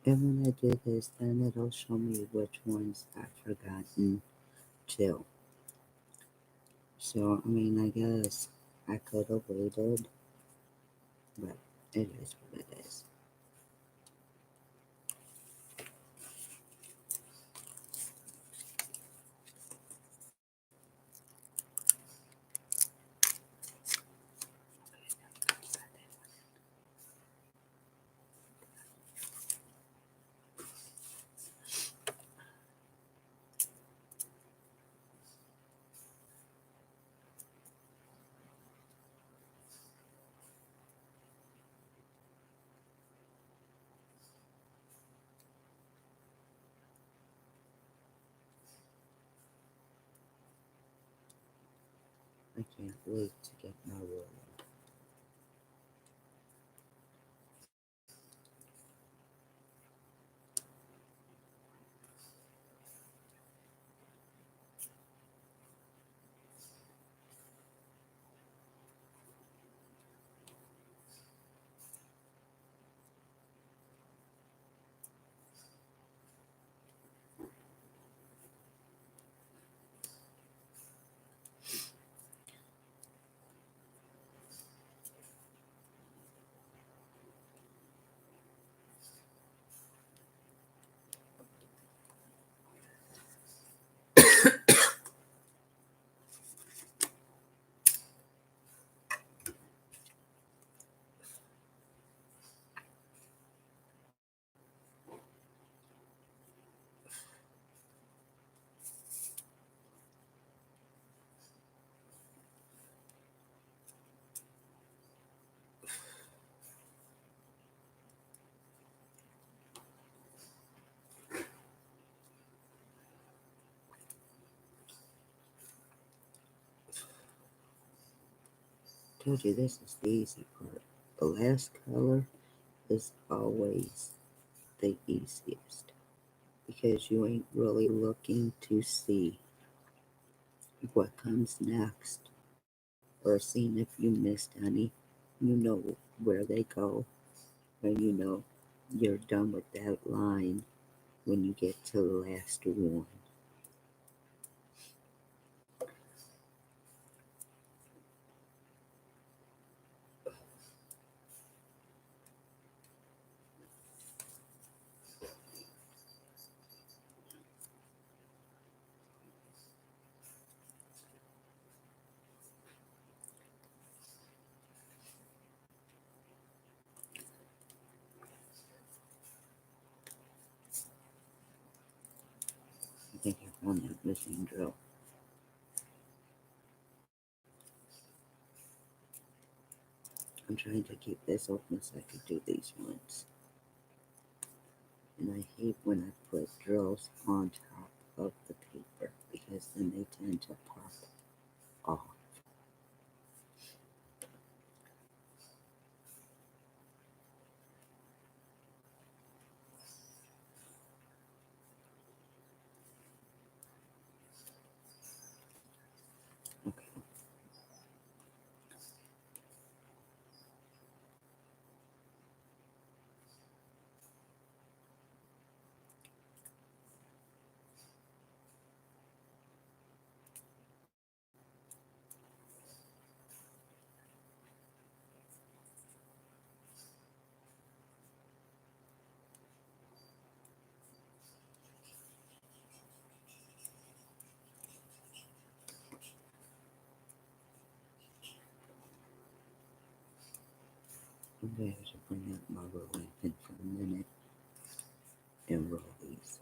And when I do this, then it'll show me which ones I've forgotten to. So, I mean, I guess I could have waited, but it is what it is. I can't wait to get my ruler. Told you this is the easy part. The last color is always the easiest because you ain't really looking to see what comes next or seeing if you missed any. You know where they go, and you know you're done with that line when you get to the last one. I think I found that missing drill. I'm trying to keep this open so I can do these ones. And I hate when I put drills on top of the paper because then they tend to pop off. Okay. Okay, I should bring out my rolling pin for a minute and roll these.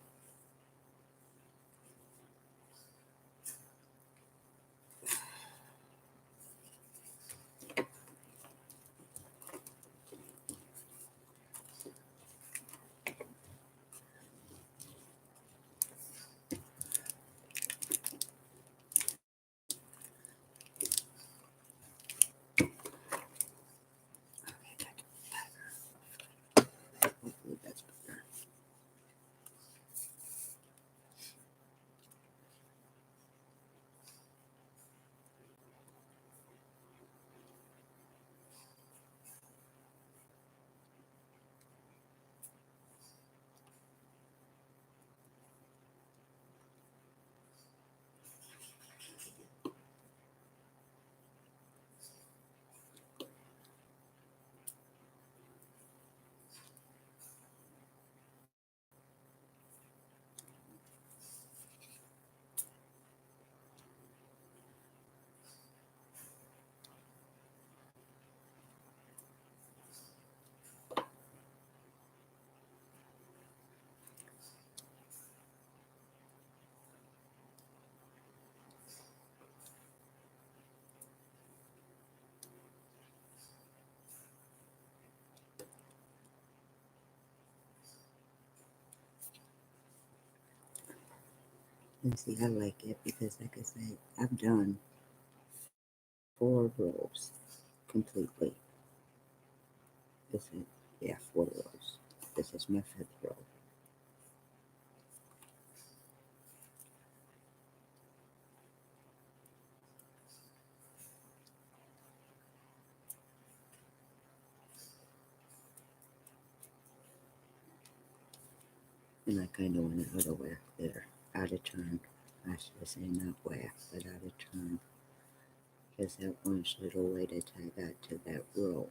Okay, hopefully that's better. And see, I like it because, like I said, I've done 4 rows completely. This is, yeah, 4 rows. This is my 5th row. And I kind of went out of whack there, out of turn. I should say not whack, but out of turn. Because that one should have waited till I got to that row.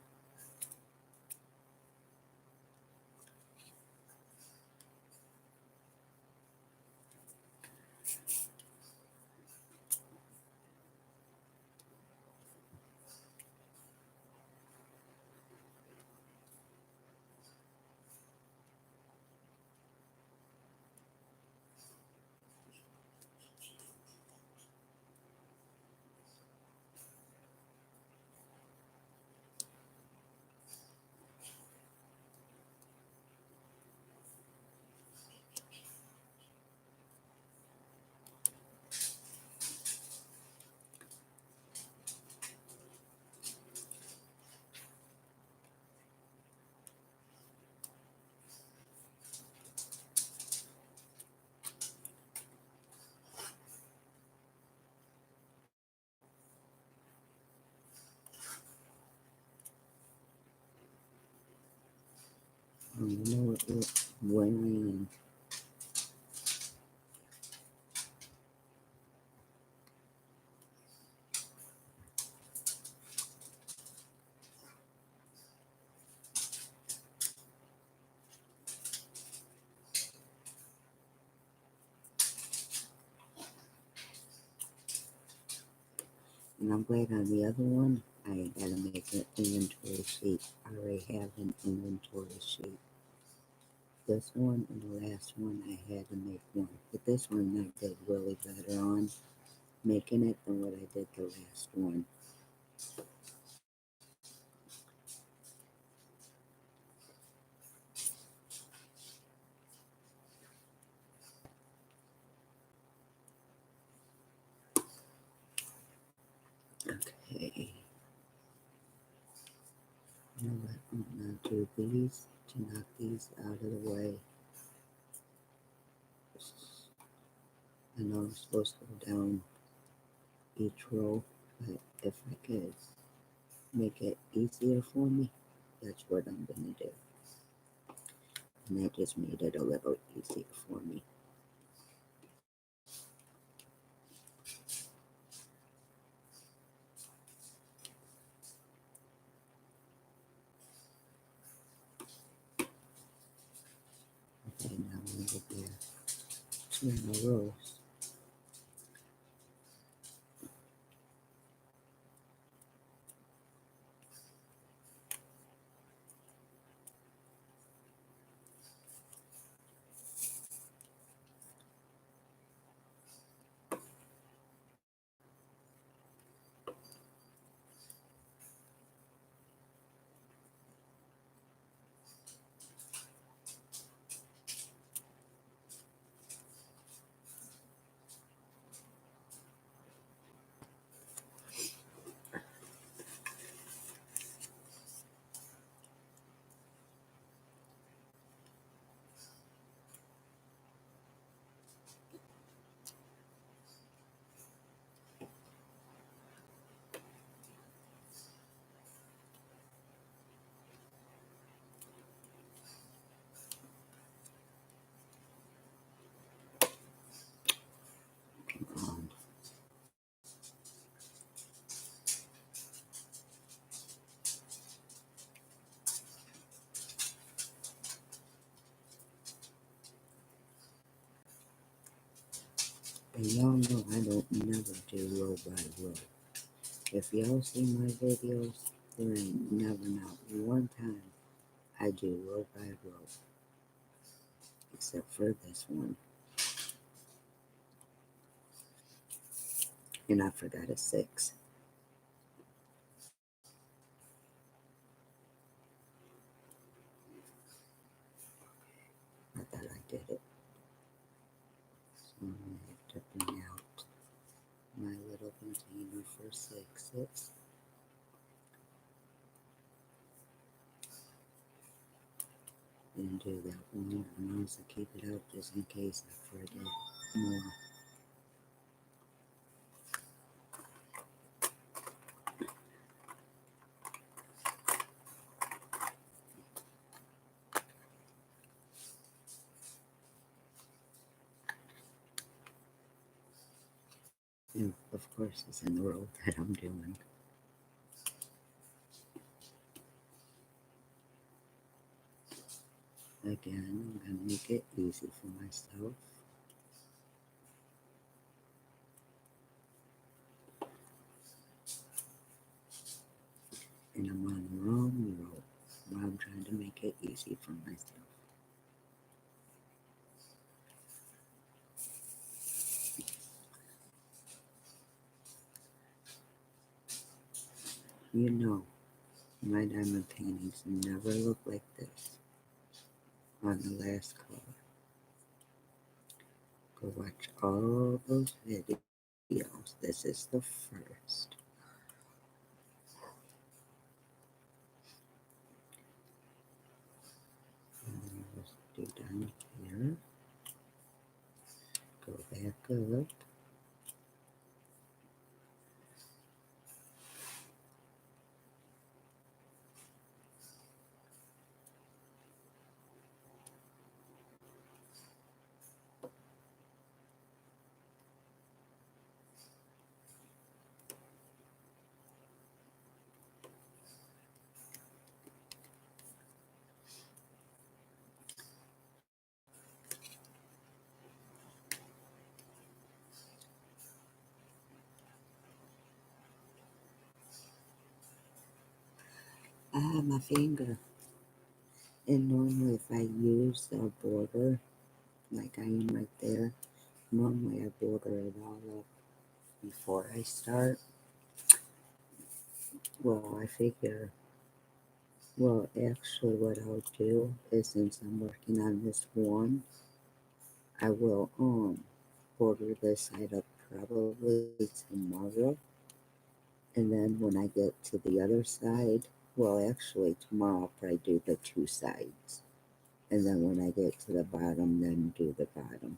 You know what? When and I'm glad on the other one, I ain't gotta make an inventory sheet. I already have an inventory sheet. This one and the last one, I had to make one. But this one I did really better on making it than what I did the last one. Okay. You know what? I'm gonna do these to knock these out of the way. I know I'm supposed to go down each row, but if I could make it easier for me, that's what I'm gonna do. And that just made it a little easier for me. Okay, now I'm gonna get there. 2 more rows. Um, and y'all know I don't never do row by row. If y'all see my videos, there ain't never not one time I do row by row, except for this one. And I forgot a 6. I thought I did it. So I'm gonna have to number sixes. And do that one, and also keep it out just in case I forget more. And of course, it's in the row that I'm doing. Again, I'm gonna make it easy for myself. And I'm on the wrong row while I'm trying to make it easy for myself. You know, my diamond paintings never look like this on the last color. Go watch all those videos. This is the first. And then just do down here. Go back up. Ah, my finger. And normally, if I use a border, like I am right there, normally I border it all up before I start. Well, I figure, well, actually, what I'll do is since I'm working on this one, I will border this side up probably tomorrow. And then when I get to the other side, well, actually, tomorrow I'll probably do the two sides. And then when I get to the bottom, then do the bottom.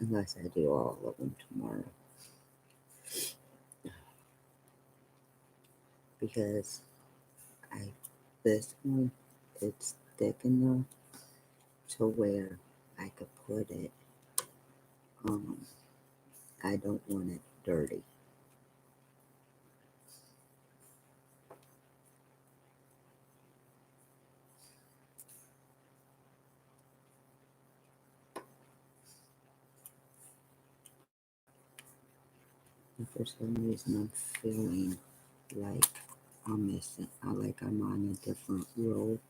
Unless I do all of them tomorrow. Because I this one, it's thick enough to where I could put it. Um, I don't want it dirty. And for some reason, I'm feeling like I'm missing. I like I'm on a different row.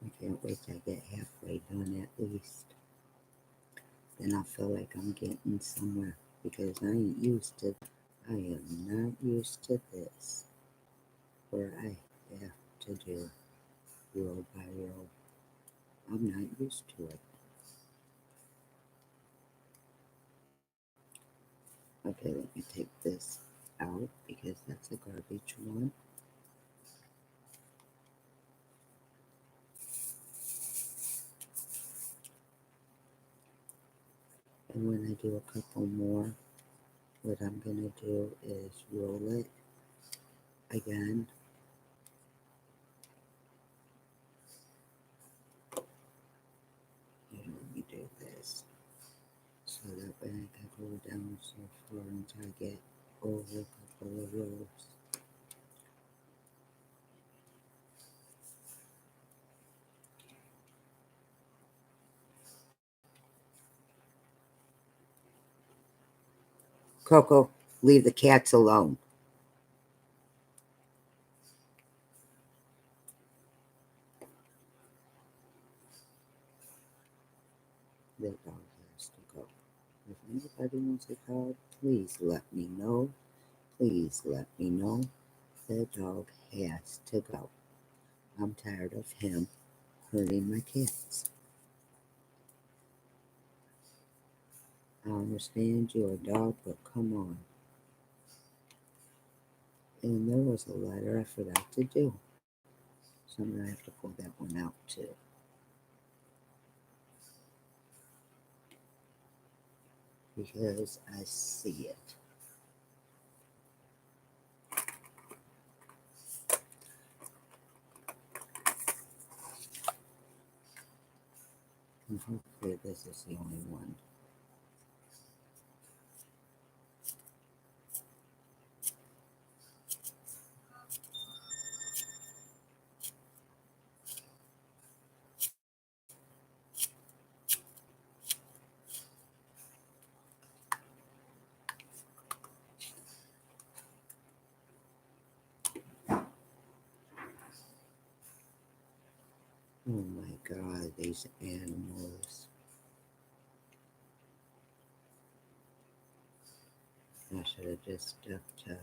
I can't wait till I get halfway done at least. Then I feel like I'm getting somewhere because I ain't used to. I am not used to this, where I have to do row by row. I'm not used to it. Okay, let me take this out because that's a garbage one. And when I do a couple more, what I'm gonna do is roll it again. You know, let me do this so that way I can go down so far until I get over a couple of rows. Coco, leave the cats alone. The dog has to go. If anybody wants a dog, please let me know. Please let me know. The dog has to go. I'm tired of him hurting my cats. I understand you're a dog, but come on. And there was a letter I forgot to do. So I'm going to have to pull that one out too. Because I see it. And hopefully this is the only one. Oh my God, these animals. I should have just stuck to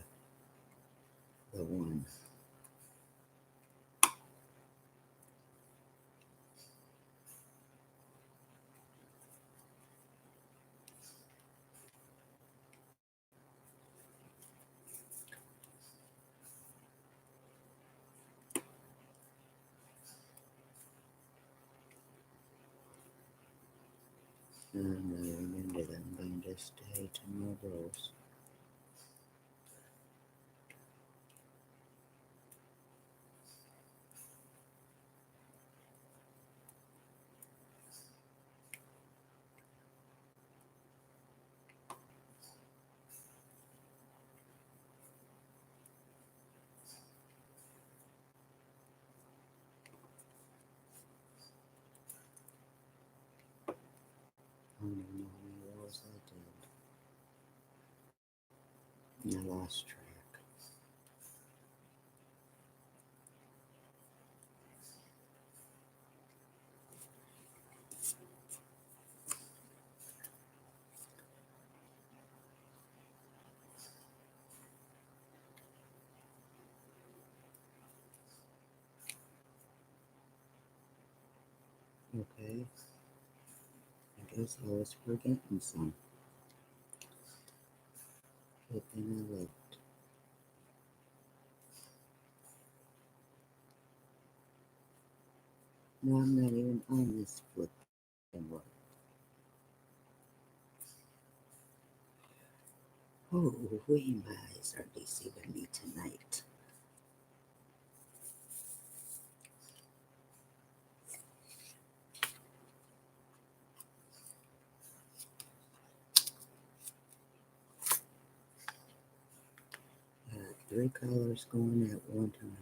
the one. I'm going to remember that I'm going to stay to my rows. I don't know how many rows I did. And I lost track. Okay. I guess I was forgetting some. Good thing I looked. No, I'm not even on this flipping one. Oh, my eyes are deceiving me tonight. Three colors going at one time.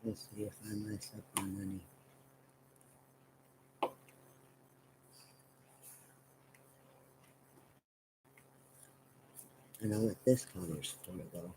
Let's see if I mess up on any. I know what this color's for though.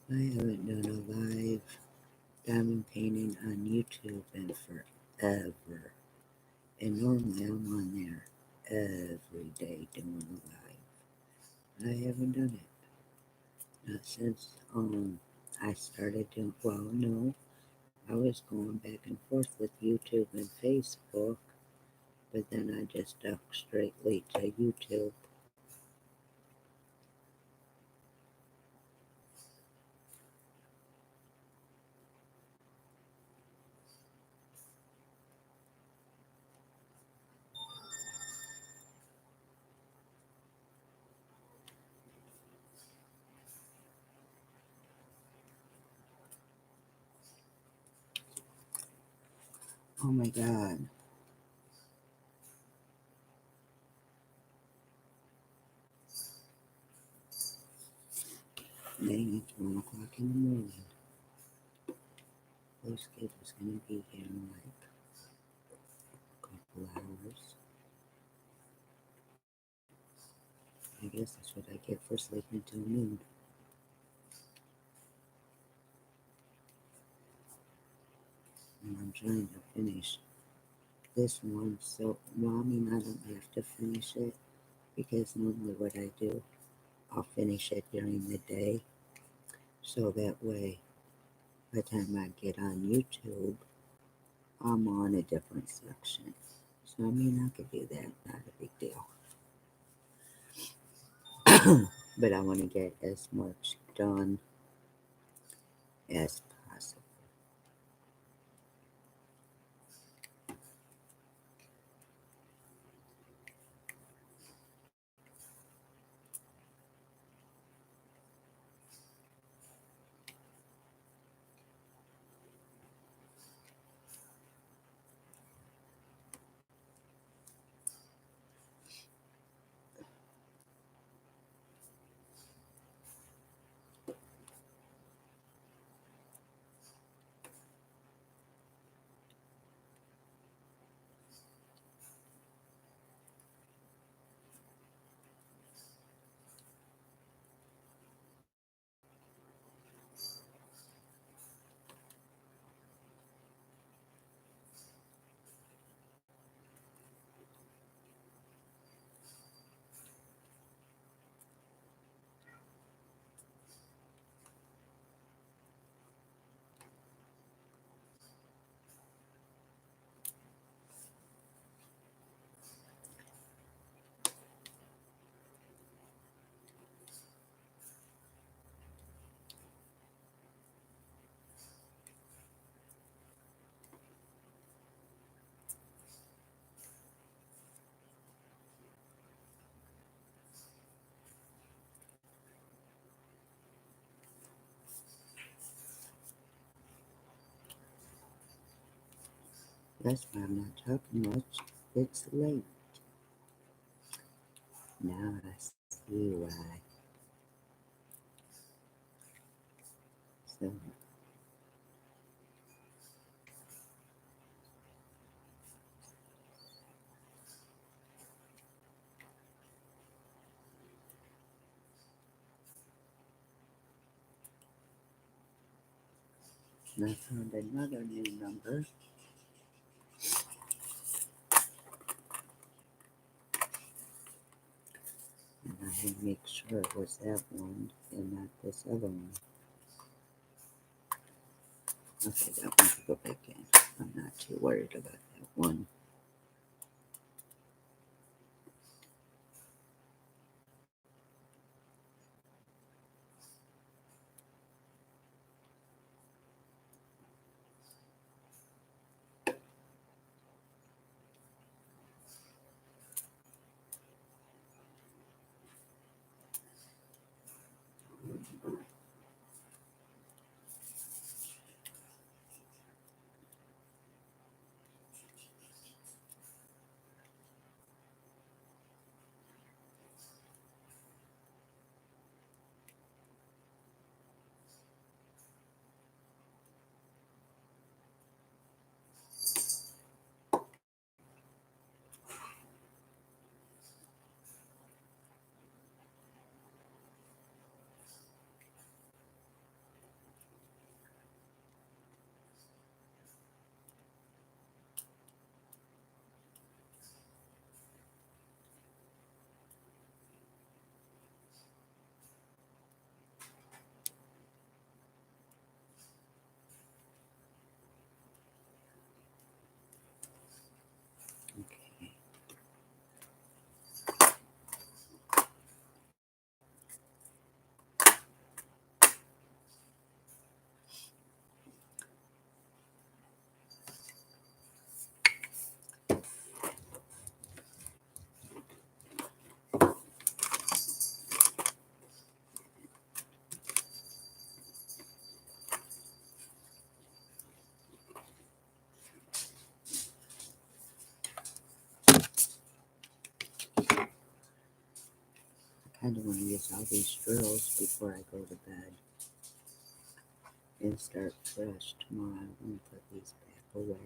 I haven't done a live diamond painting on YouTube in forever. And normally I'm on there every day doing a live. I haven't done it. Not since I started doing, well, no, I was going back and forth with YouTube and Facebook, but then I just stuck straightly to YouTube. Oh my god. Dang, it's 1 o'clock in the morning. Those kids is gonna be here in like a couple hours. I guess that's what I get for sleeping till noon. And I'm trying to finish this one, so well, I mean, I don't have to finish it because normally what I do, I'll finish it during the day, so that way, by the time I get on YouTube, I'm on a different section. So I mean, I could do that, not a big deal. But I want to get as much done as possible. That's why I'm not talking much. It's late. Now I see why. So, I found another new number, and I had to make sure it was that one and not this other one. Okay, that one could go back in. I'm not too worried about that one. I don't want to use all these drills before I go to bed and start fresh tomorrow. I'm going to put these back away.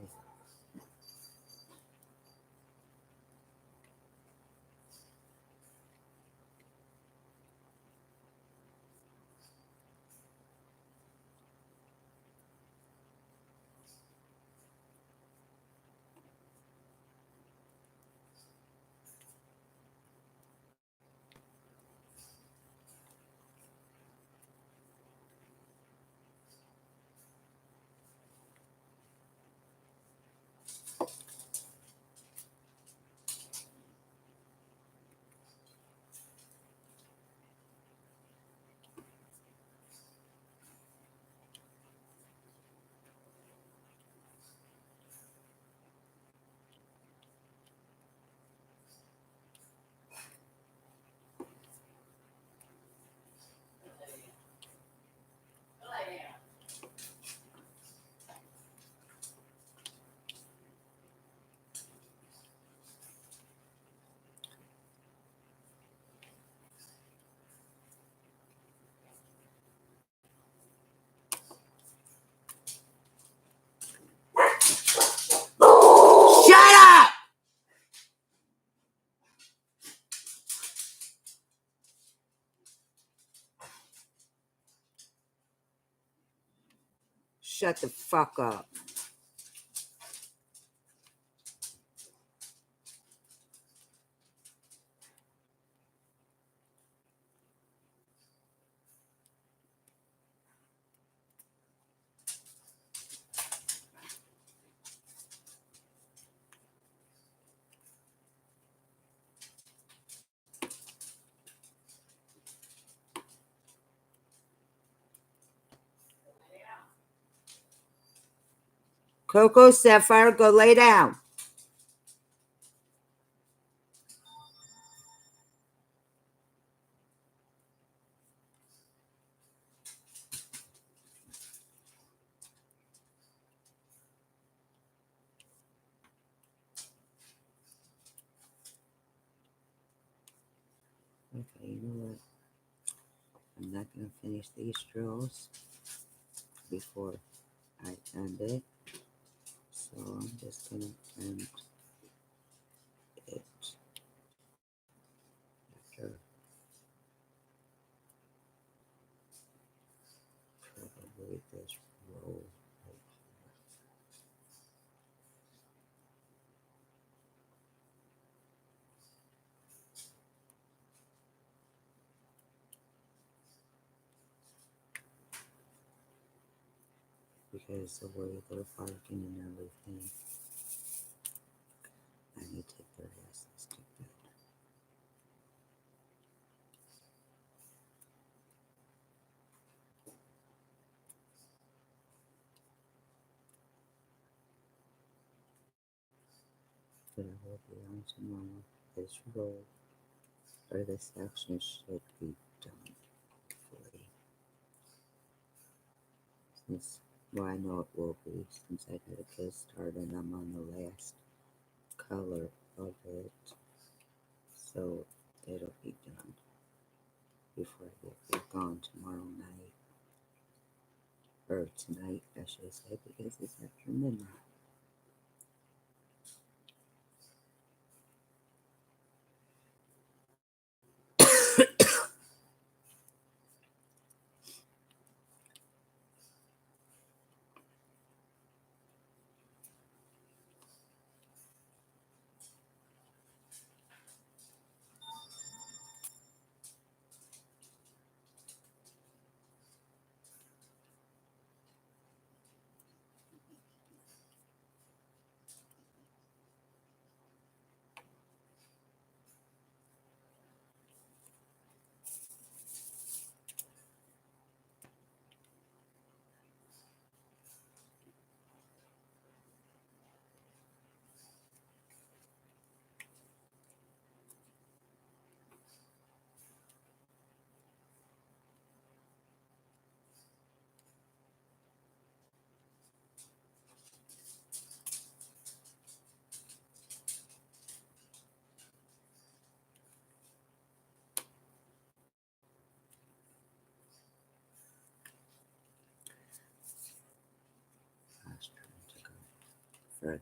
Shut up! Shut the fuck up. Coco, Sapphire, go lay down. Okay, you know what? I'm not going to finish these drills before I end it. So I'm just going to end it after probably this roll. Because the way they're barking and everything, I need to take their asses to bed. But I will be on tomorrow. This roll or this action should be done fully. Since, well, I know it will be since I got a kiss start and I'm on the last color of it. So it'll be done before I get back on tomorrow night. Or tonight, I should say, because it's after midnight. further.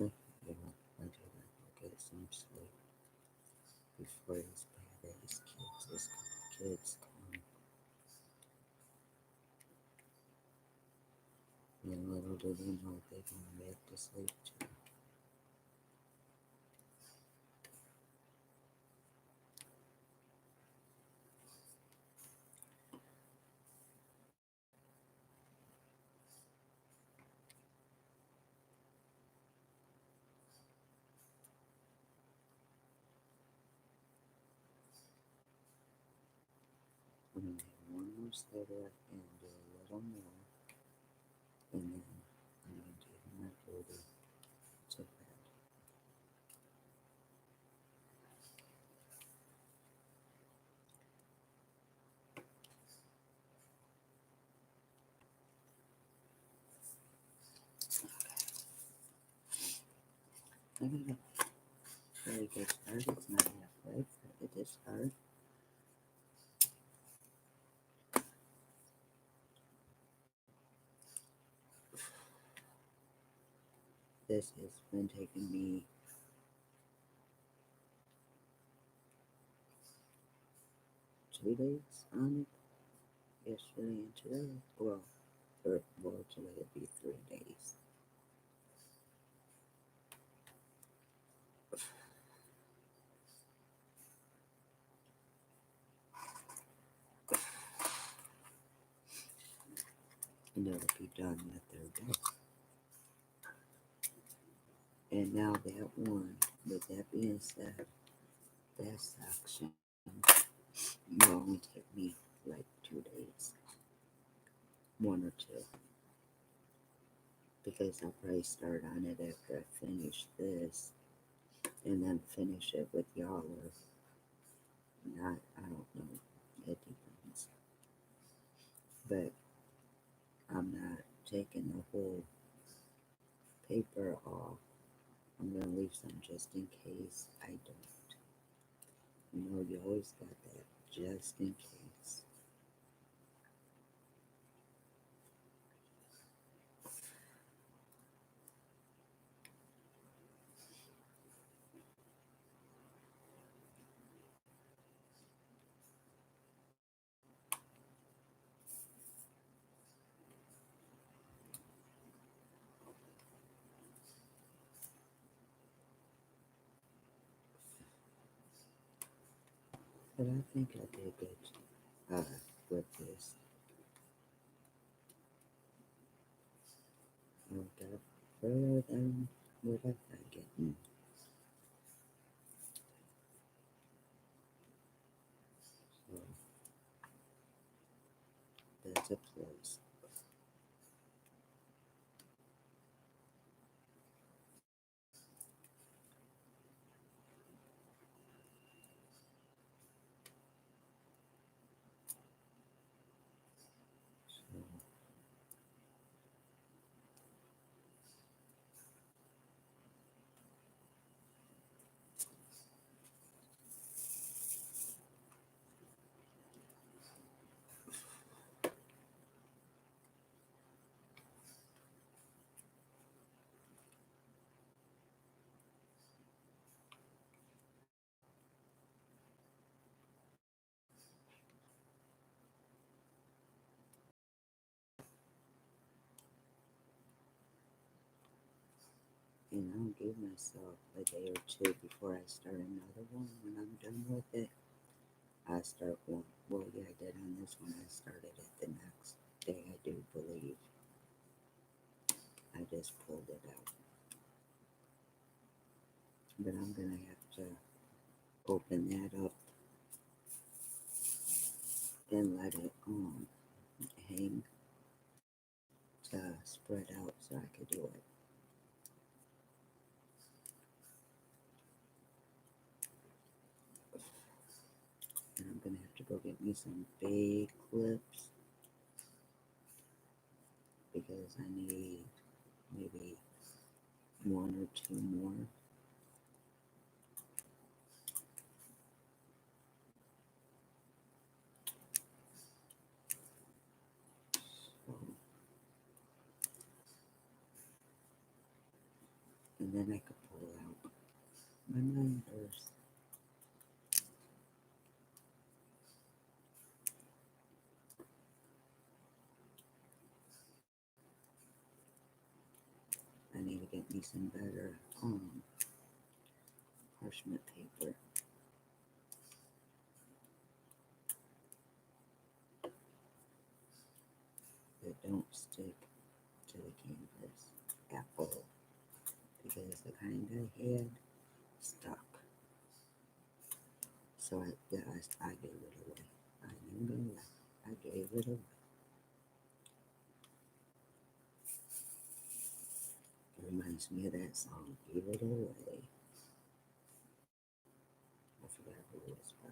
Okay, I do like to get some sleep before these bad ass kids come. And little do they know they're going back to sleep too. I'm gonna have one more cider and do a little more, and then I'm gonna do my food to bed. I got a very good start. It's not halfway, but it is hard. This has been taking me 2 days on it. Yesterday and today. Well, today it'd be 3 days. And it'll be done the third day. And now that one, with that being said, that section will only take me like 2 days. One or two. Because I'll probably start on it after I finish this and then finish it with y'all or not. I don't know. It depends. But I'm not taking the whole paper off. I'm gonna leave some just in case I don't. You know, you always got that just in case. But I think I did good with this. I got further than what I thought getting. So that's a plus. So and I'll give myself a day or two before I start another one. When I'm done with it, I start one. Well, yeah, I did on this one. I started it the next day, I do believe. I just pulled it out. But I'm gonna have to open that up and let it hang to spread out so I could do it. And I'm gonna have to go get me some big clips because I need maybe one or two more. So, and then I could pull out my minders. I need to get me some better parchment paper that don't stick to the canvas at all because the kind I had stuck. So I gave it away. I ain't gonna lie. I gave it away. It reminds me of that song, Give It Away. I forgot who it was by.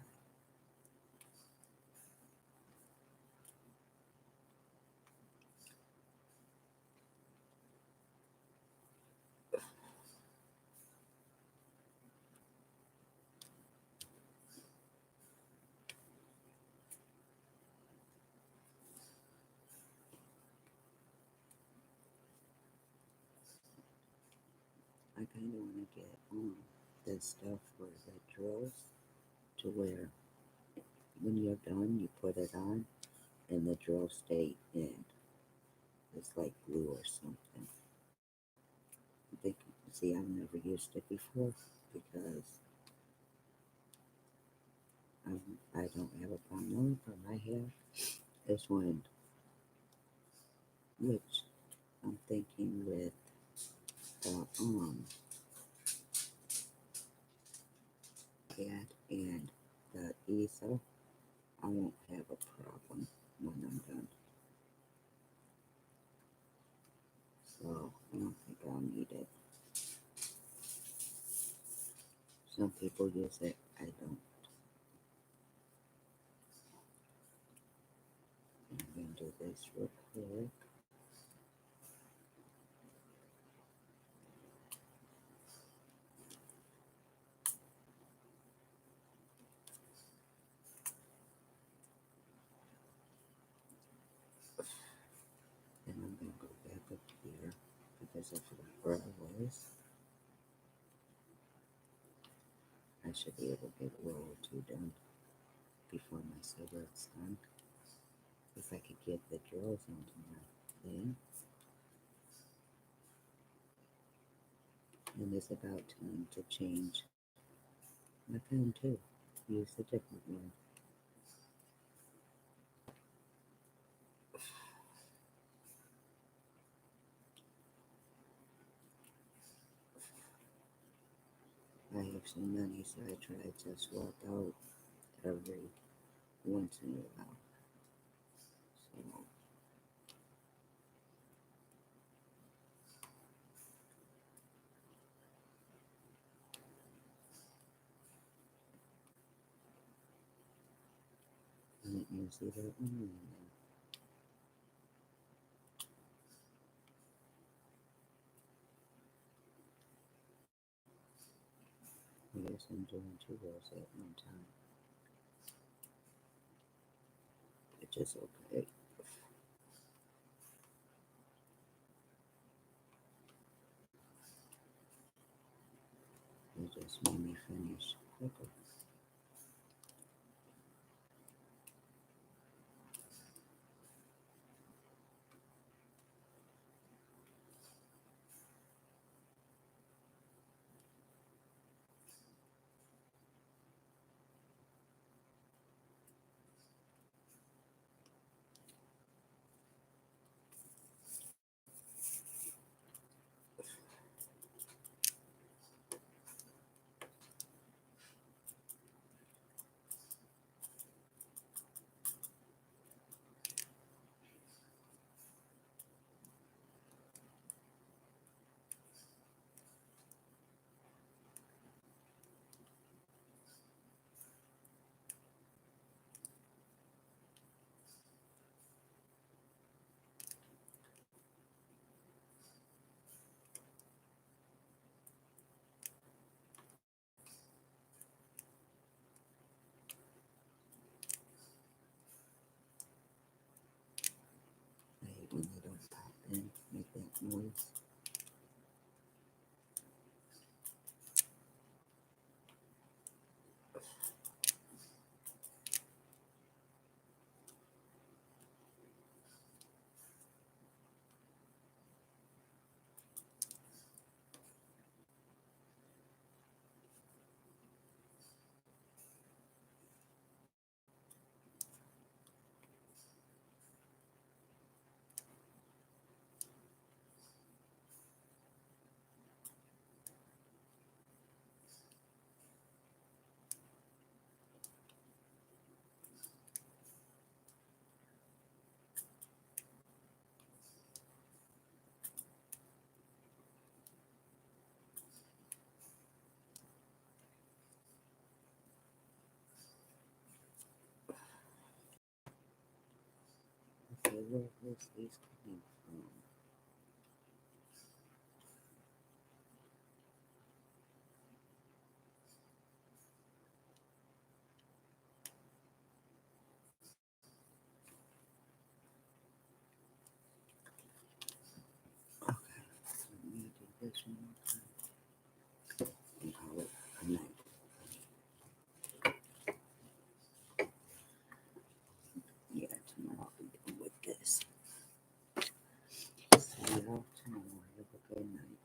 I kind of want to get this stuff for the drills to where when you're done, you put it on and the drill stay in. It's like glue or something. I think, see, I've never used it before because I don't have a problem. The only problem I have is when, which I'm thinking with the pad and the easel, I won't have a problem when I'm done. So I don't think I'll need it. Some people use it, I don't. I'm gonna do this real quick. And I'm gonna go back up here because I forgot where I was. I should be able to get a roll or two done before my cigarette's done. If I could get the drills onto my thing. And it's about time to change my pen too. Use a different one. I have so many, so I try to swap out every once in a while. So let me see that one. I guess I'm doing two rows at one time, which is okay. It just made me finish quicker. when they don't pop in, make that noise. Okay, where is these coming from? Okay, let me do this one more time and call it a night. Yeah, tomorrow I'll be done with this. See y'all tomorrow. Have a good night.